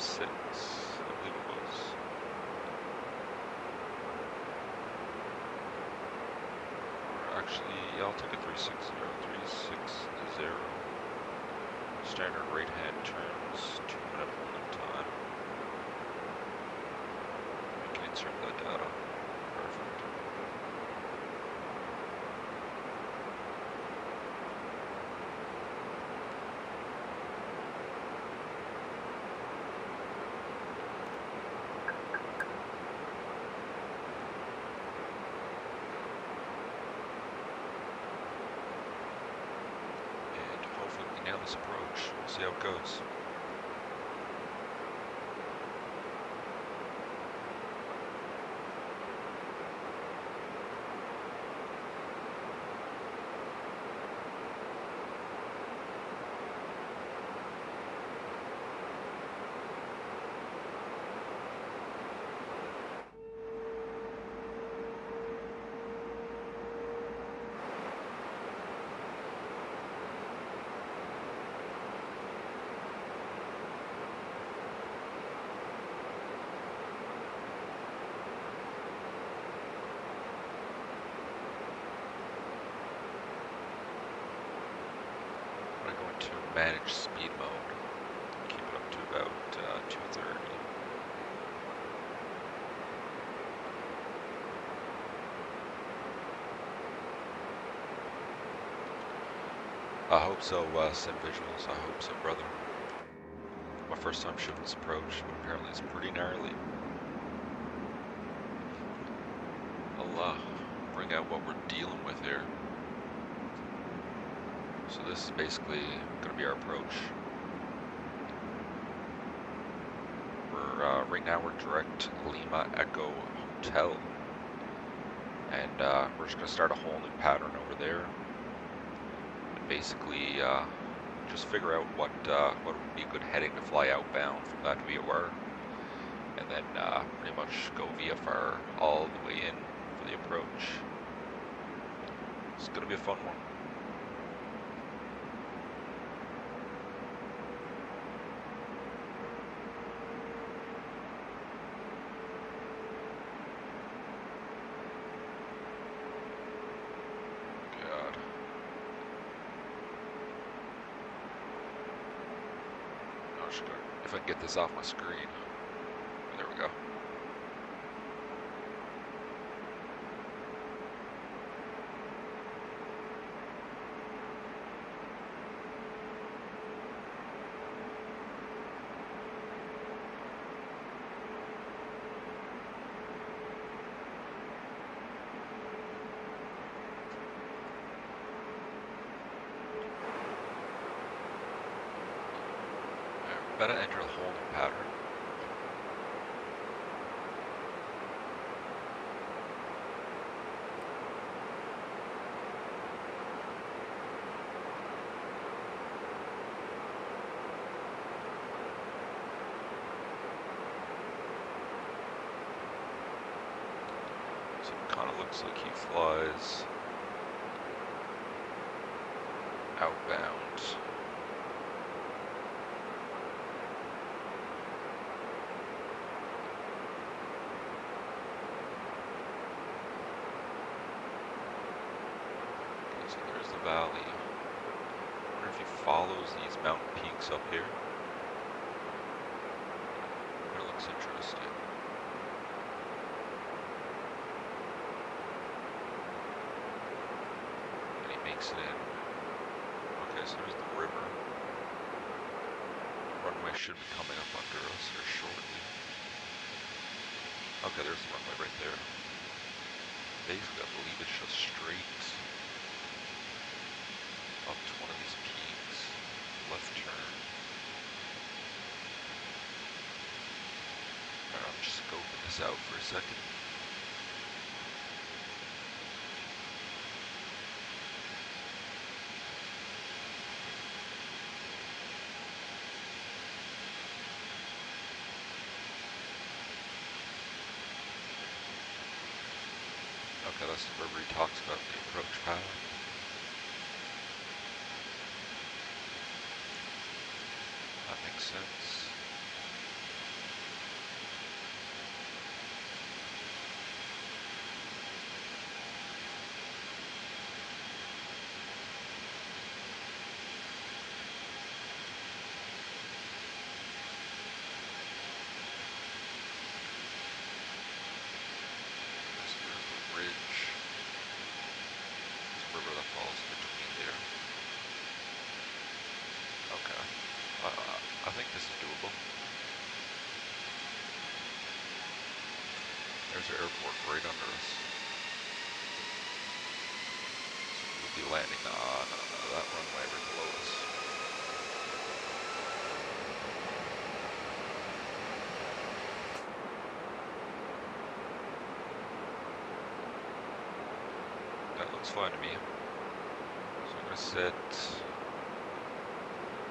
6, I believe it was. Or actually, yeah, I'll take a 360. 360. Standard right-hand turns, 2-minute holding time. We can insert that data. Perfect. Nail this approach. We'll see how it goes. To manage speed mode, keep it up to about 230. I hope so, Sim Visuals, I hope so, brother. My first time shooting this approach, but apparently it's pretty gnarly. I'll bring out what we're dealing with here. So this is basically going to be our approach. We're right now we're direct Lima Echo Hotel, and we're just going to start a holding pattern over there, and basically just figure out what would be a good heading to fly outbound from that VOR, and then pretty much go VFR all the way in for the approach. It's going to be a fun one. If I can get this off my screen. There we go. Better enter the holding pattern. So it kind of looks like he flies outbound. Valley. I wonder if he follows these mountain peaks up here. That looks interesting. And he makes it in. Okay, so there's the river. The runway should be coming up under us here shortly. Okay, there's the runway right there. Basically, I believe it's just straight up to one of these peaks, left turn. Alright, I'll just scoping this out for a second. Okay, that's the river he talks about, the approach path. That makes sense. There's our airport right under us. We'll be landing on that runway right below us. That looks fine to me. So I'm going to set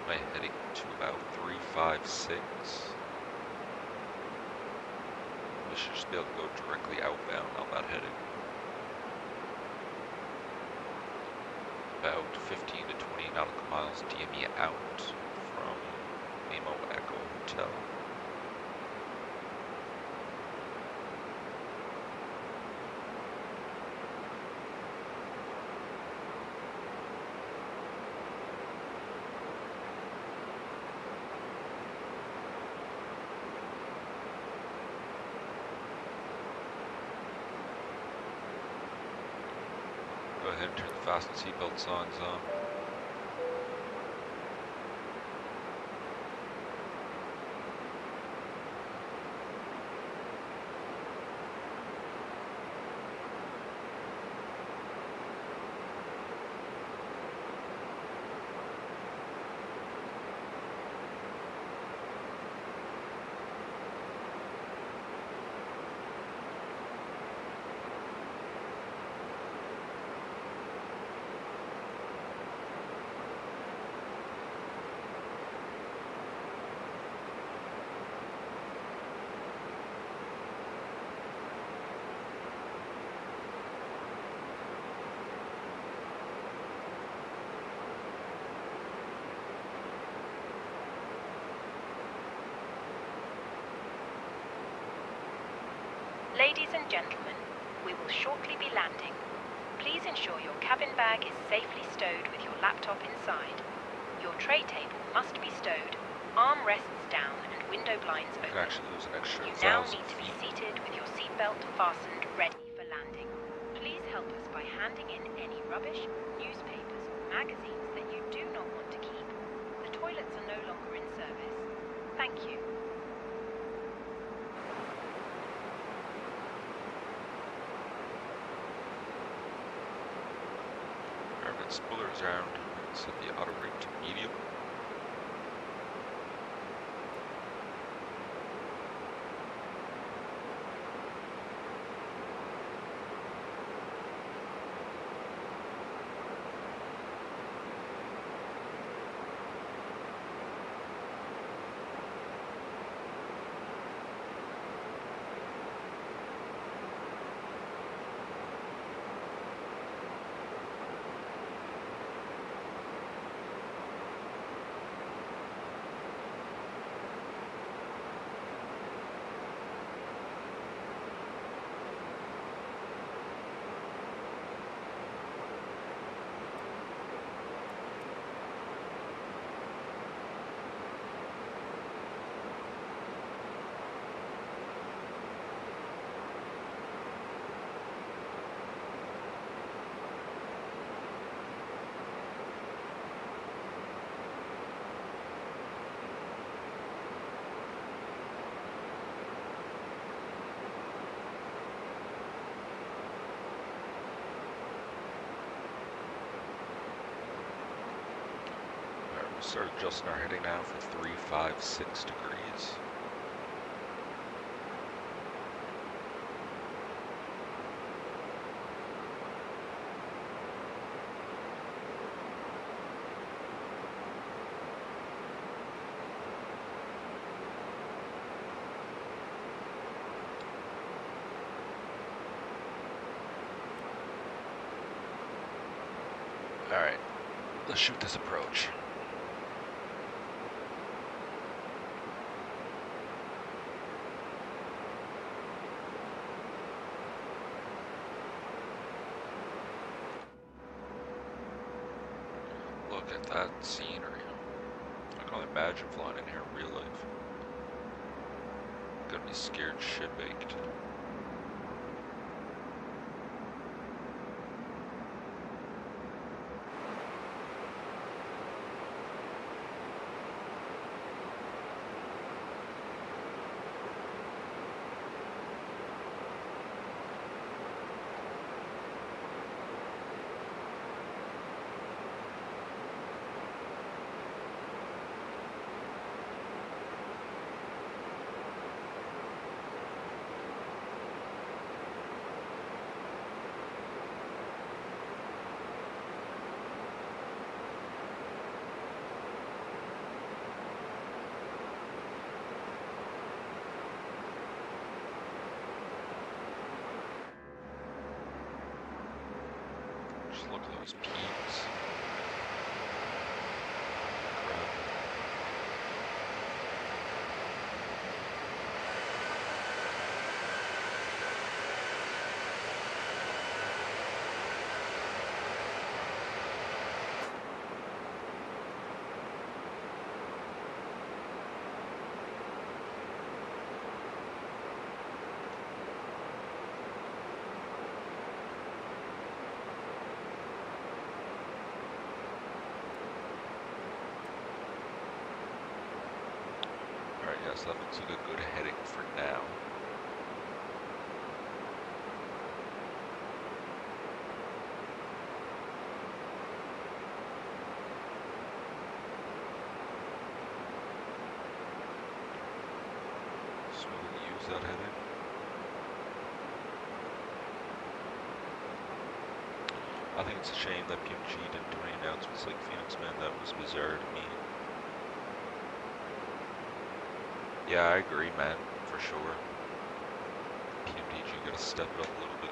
my heading to about 356. We should just be able to go directly outbound on that heading. About 15 to 20 nautical miles DME out from Nemo Echo Hotel. Go ahead and turn the fasten seatbelt signs on. Ladies and gentlemen, we will shortly be landing. Please ensure your cabin bag is safely stowed with your laptop inside. Your tray table must be stowed, armrests down and window blinds open. Actually, there's an extra You now 1,000 need to be feet. seated with your seatbelt fastened, ready for landing. Please help us by handing in any rubbish, newspapers or magazines that you do not want to keep. The toilets are no longer in service. Thank you. Airman spoilers around. Set the auto rate to medium. We'll start adjusting our heading now for 356 degrees. Alright, let's shoot this approach. Look at that scenery. I can only imagine flying in here in real life. Gonna be scared shit baked. Just look at those peaks. Crap. Alright, yes, that looks like a good heading for now. So we'll use that heading. I think it's a shame that PMG didn't do any announcements like Phoenix, man. That was bizarre to me. Yeah, I agree, man, for sure. PMDG gotta step it up a little bit.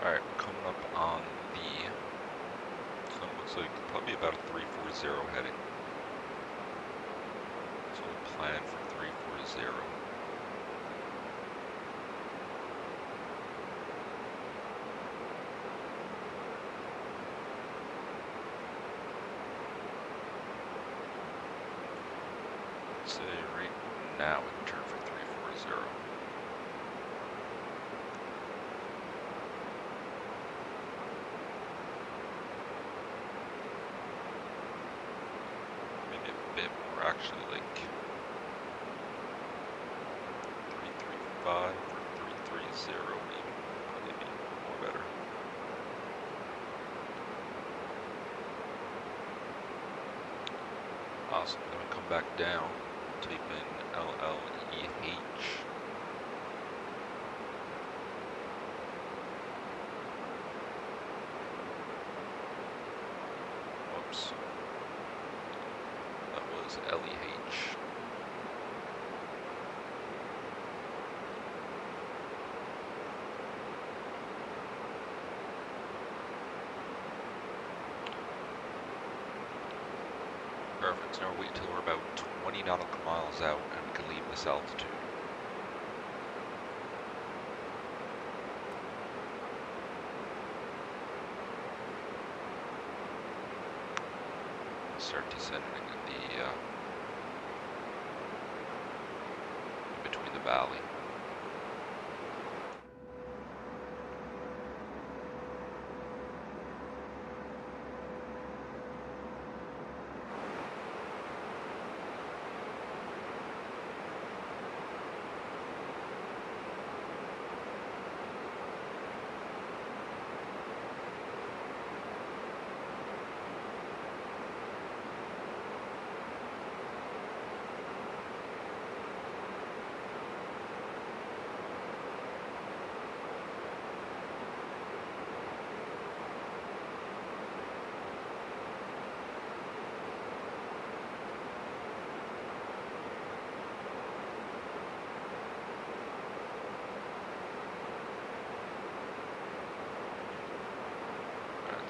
Alright, we're coming up on the, so it looks like probably about a 340 heading. So we'll plan for 340. Let's say right now we can turn for 340. Maybe a bit more, actually, like 335 or 330 maybe. Probably be more better. Awesome, then we come back down, type in LLEH. Whoops. That was LEH. Perfect, so now we'll wait until we're about 20 nautical miles out and we can leave this altitude. Start descending in the in between the valley.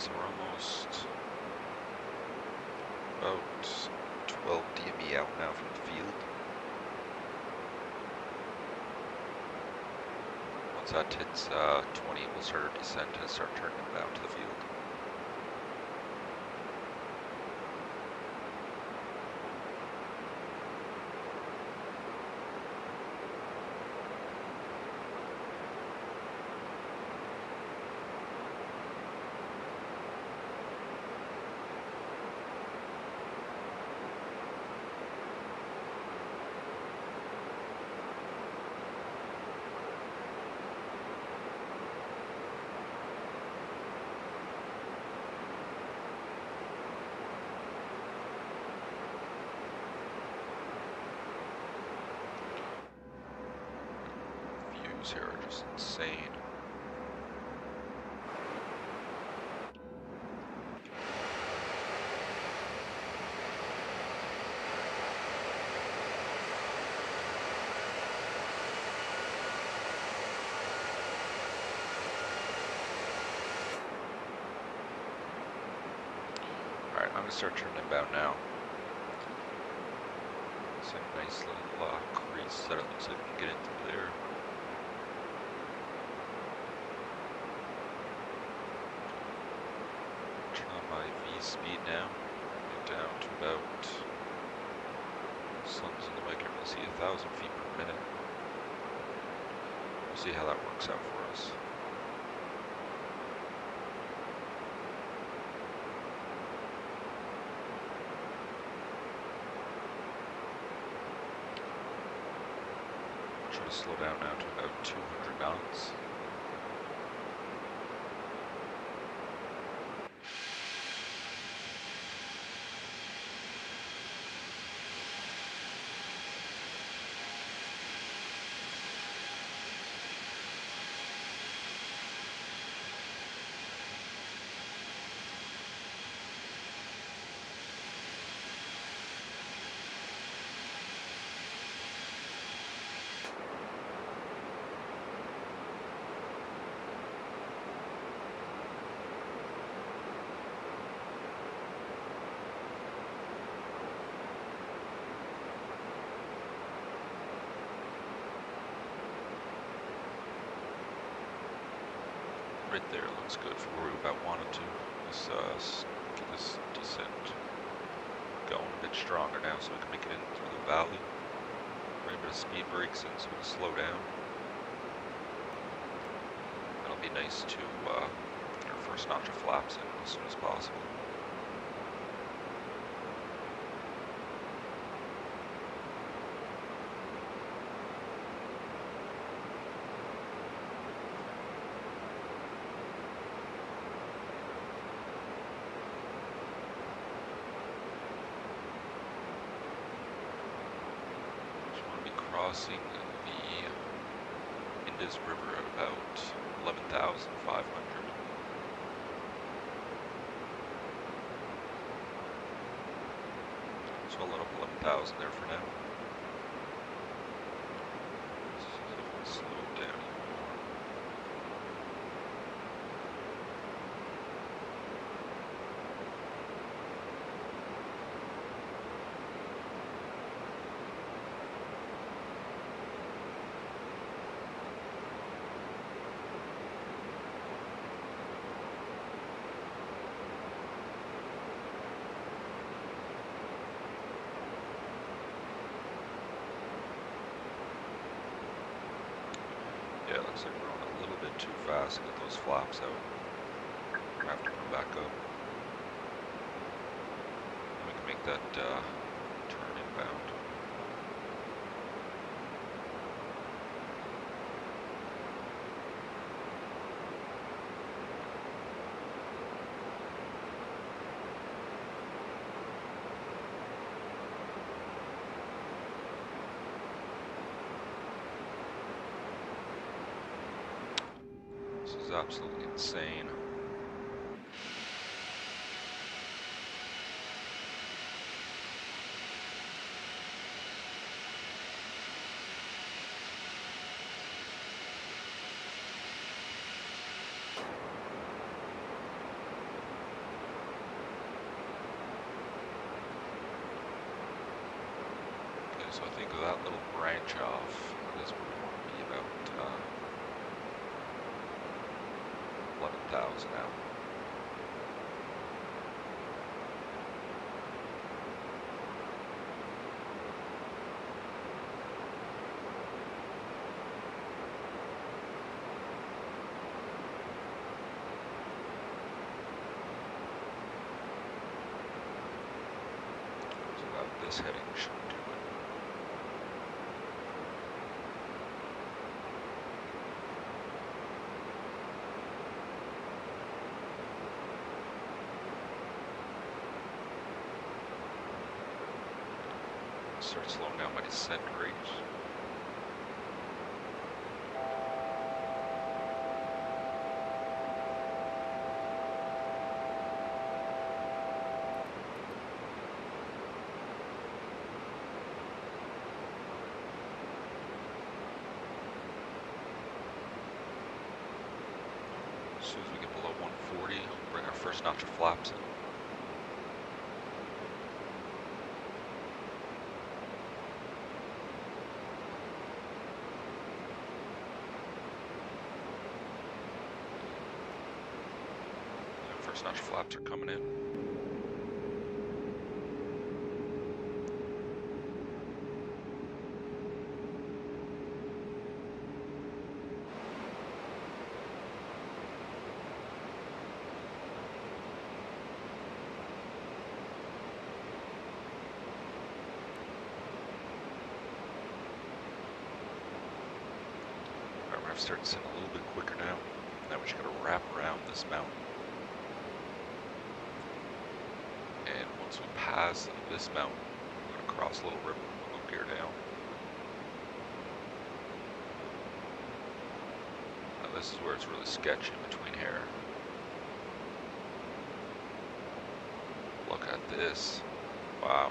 So we're almost about 12 DME out now from the field. Once that hits 20, we'll start our descent and start turning down to the field. just insane. Alright, I'm going to start turning inbound now. It's a nice little crease that it looks like we can get into there. Turn on my V speed now. Get down to about, sun's in the way, I can really see 1,000 feet per minute. We'll see how that works out for us. Try to slow down now to about 200 knots. Right there looks good for where we about wanted to. Let's get this descent going a bit stronger now so we can make it in through the valley. Bring a bit of speed brakes in so we can slow down. That'll be nice to get our first notch of flaps in as soon as possible. Crossing the Indus River at about 11,500. So I'll let up 11,000 there for now. Let's slow it down even more. Yeah, it looks like we're going a little bit too fast to get those flaps out. We're gonna have to come back up. And we can make that turn inbound. This is absolutely insane. Okay, so I think that little branch off is where we want to be about 11,000 now. So that this heading should do it. Start slowing down my descent rate. first notch of flaps in. Yeah, first notch of flaps are coming in. Start to send a little bit quicker now. Now we just gotta wrap around this mountain. And once we pass this mountain, we're gonna cross a little river, we'll go gear down. Now this is where it's really sketchy in between here. Look at this. Wow.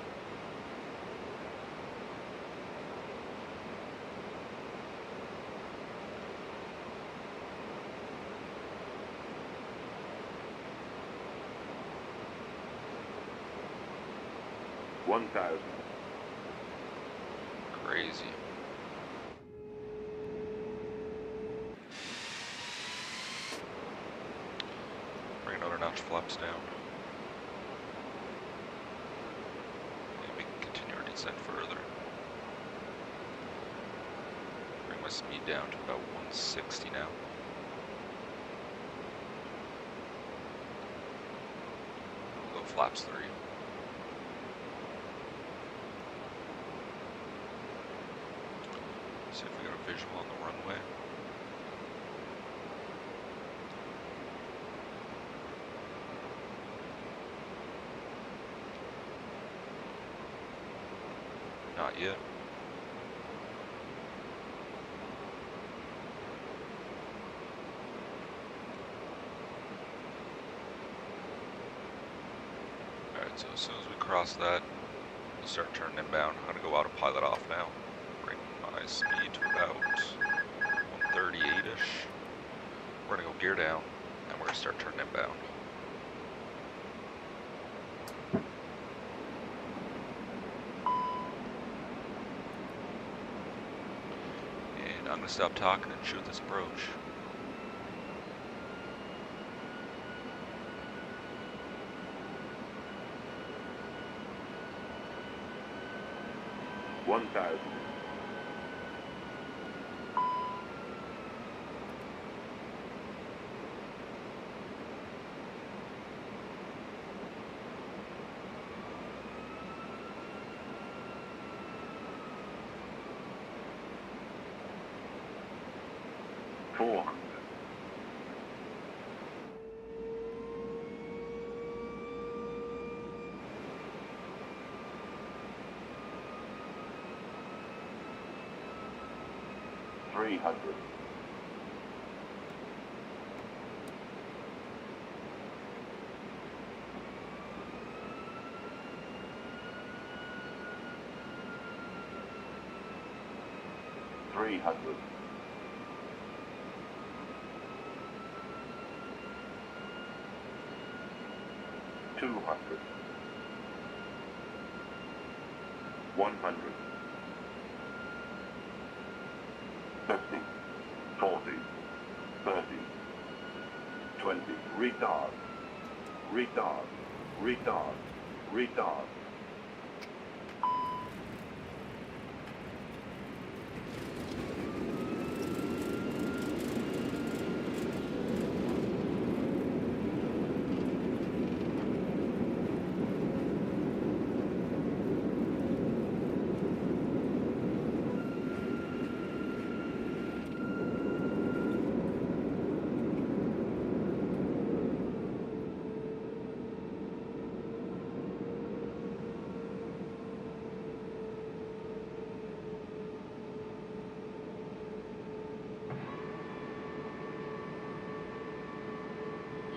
Crazy. Bring another notch flaps down. And we can continue our descent further. Bring my speed down to about 160 now. We'll go flaps 3. See if we got a visual on the runway. Not yet. Alright, so as soon as we cross that, we'll start turning inbound. I'm going to go autopilot off now. Bring my speed to about 138-ish. We're going to go gear down, and we're going to start turning inbound. And I'm going to stop talking and shoot this approach. Retard.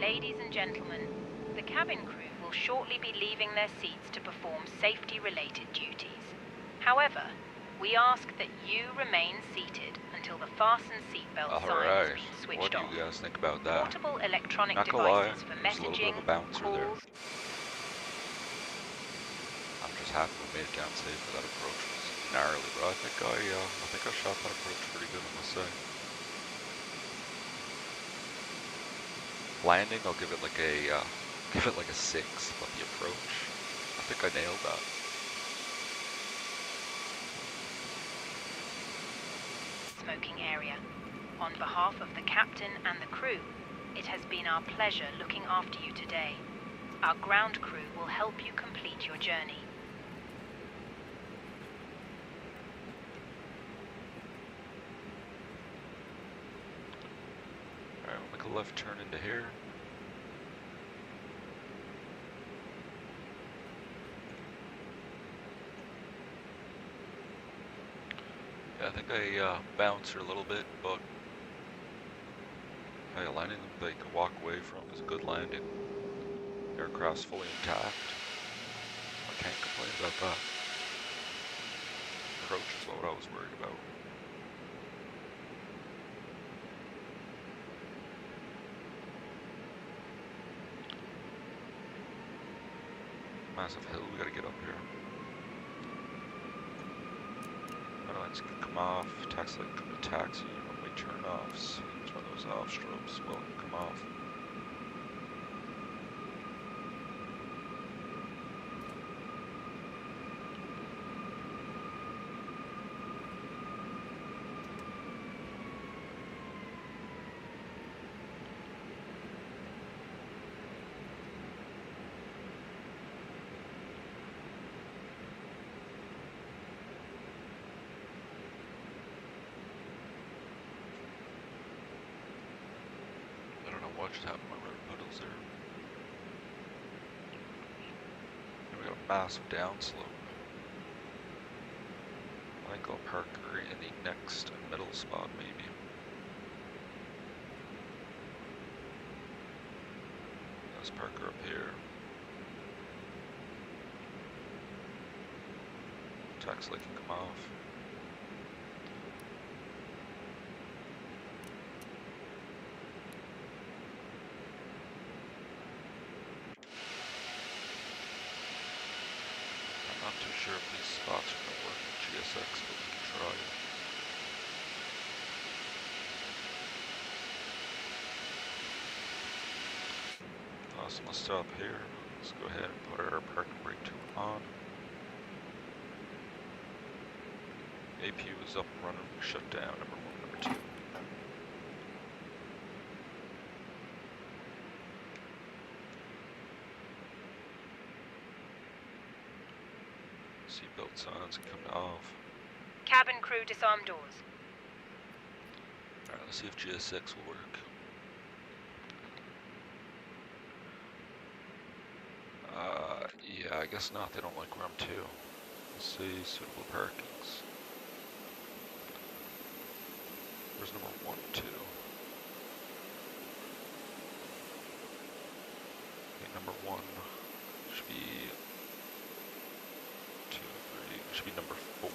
Ladies and gentlemen, the cabin crew will shortly be leaving their seats to perform safety-related duties. However, We ask that you remain seated until the fasten seatbelt sign has Alright, been what switched do off. you guys think about that? Portable electronic Not gonna lie, devices for there's a little bit messaging, of a bouncer there. calls. I'm just happy we made it down safe. That approach was gnarly, but I think I shot that approach pretty good, I must say. Landing, I'll give it like a 6, but the approach, I think I nailed that. Smoking area. On behalf of the captain and the crew, it has been our pleasure looking after you today. Our ground crew will help you complete your journey. Alright, we'll make a left turn into here. Yeah, I think I bounced her a little bit, but hey, a landing that they could walk away from is a good landing. Aircraft's fully intact. I can't complain about that. Approach is what I was worried about. Massive hill we gotta get up here. Airlines can come off, taxi light come to taxi, runway turn offs. Turn those off, strobes will come off. What just happened to my rudder pedals there? And we got a massive downslope. I think I'll park her in the next middle spot, maybe. Let's park her up here. Taxi light can come off. Not too sure if these spots are going to work with GSX, but we can try it. Awesome, let's stop here. Let's go ahead and put our parking brake tube on. APU is up and running, we shut down number 1, number 2. Seatbelt signs can come off. Cabin crew disarm doors. Alright, let's see if GSX will work. Yeah, I guess not. They don't like where I'm to. Let's see, suitable parkings. Where's number 1, 2? Okay, number 1 should be 2, 3, should be number 4.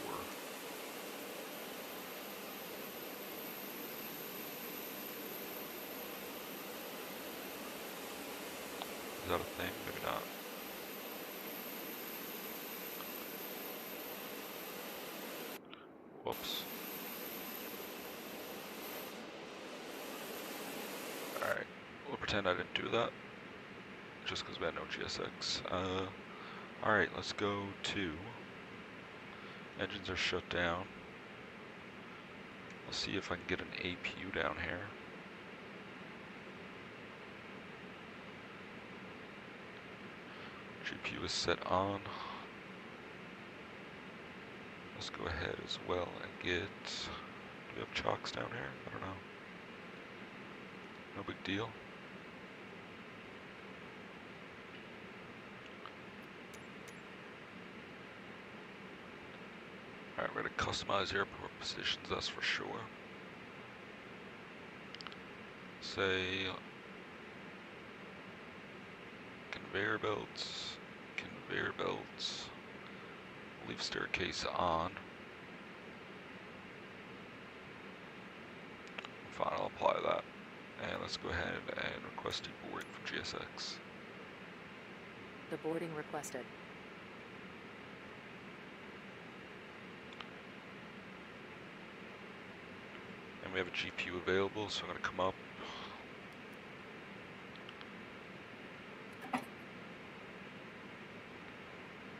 Is that a thing? Maybe not. Whoops. Alright, we'll pretend I didn't do that. Just because we had no GSX. Alright, let's go to... Engines are shut down. Let's see if I can get an APU down here. GPU is set on. Let's go ahead as well and get... Do we have chocks down here? I don't know. No big deal. Alright, we're going to customize airport positions, that's for sure. Say... Conveyor belts. Leave staircase on. Fine, I'll apply that. And let's go ahead and request deboarding from GSX. Deboarding requested. And we have a GPU available, so I'm going to come up.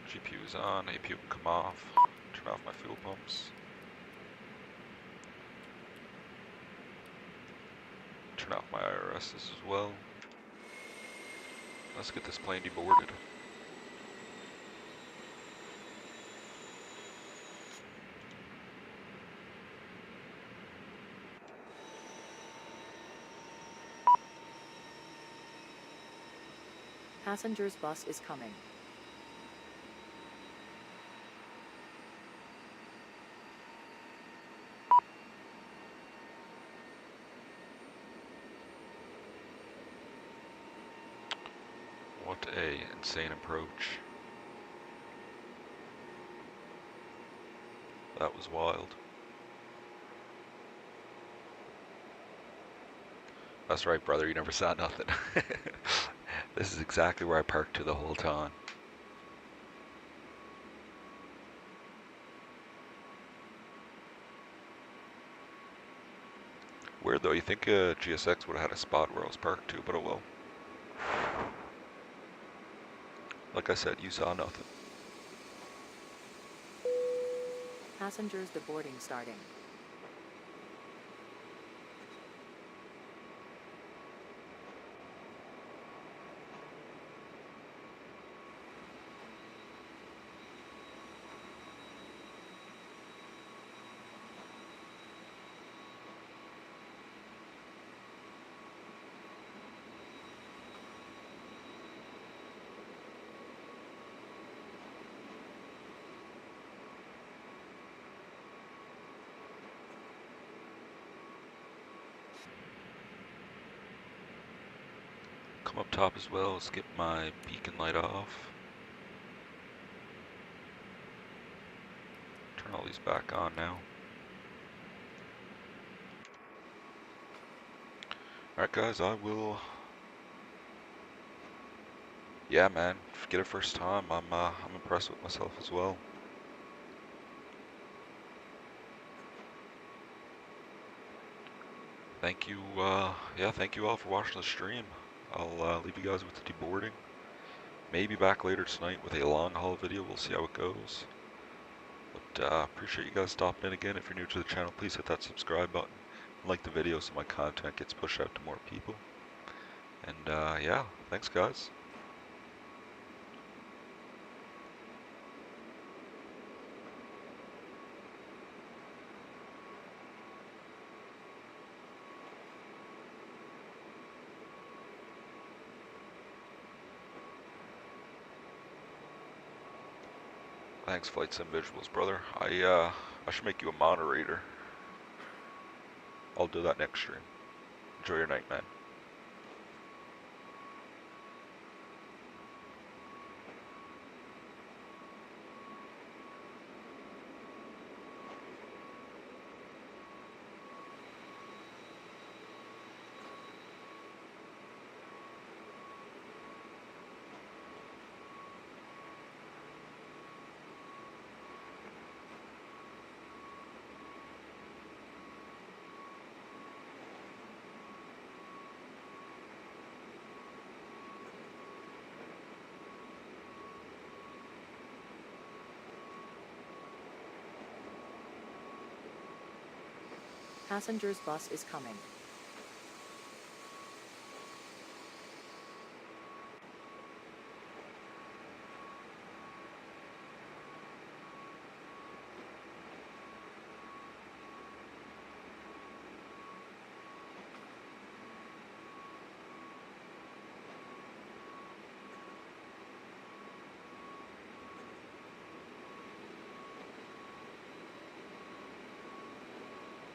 GPU is on, APU can come off. Turn off my fuel pumps. Turn off my IRSs as well. Let's get this plane deboarded. Passengers bus is coming. What a insane approach. That was wild. That's right, brother, you never saw nothing. This is exactly where I parked to the whole time. Weird though, you think GSX would have had a spot where I was parked to, but oh well. Like I said, you saw nothing. Passengers deboarding starting. Come up top as well, let's get my beacon light off. Turn all these back on now. Alright guys, I will... Yeah man, get it first time, I'm impressed with myself as well. Thank you, yeah, thank you all for watching the stream. I'll leave you guys with the deboarding. Maybe back later tonight with a long haul video, we'll see how it goes. But appreciate you guys stopping in again. If you're new to the channel, please hit that subscribe button. Like the video so my content gets pushed out to more people. And yeah, thanks guys. Thanks, Flight Sim Visuals, brother. I should make you a moderator. I'll do that next stream. Enjoy your night, man. Passengers bus is coming.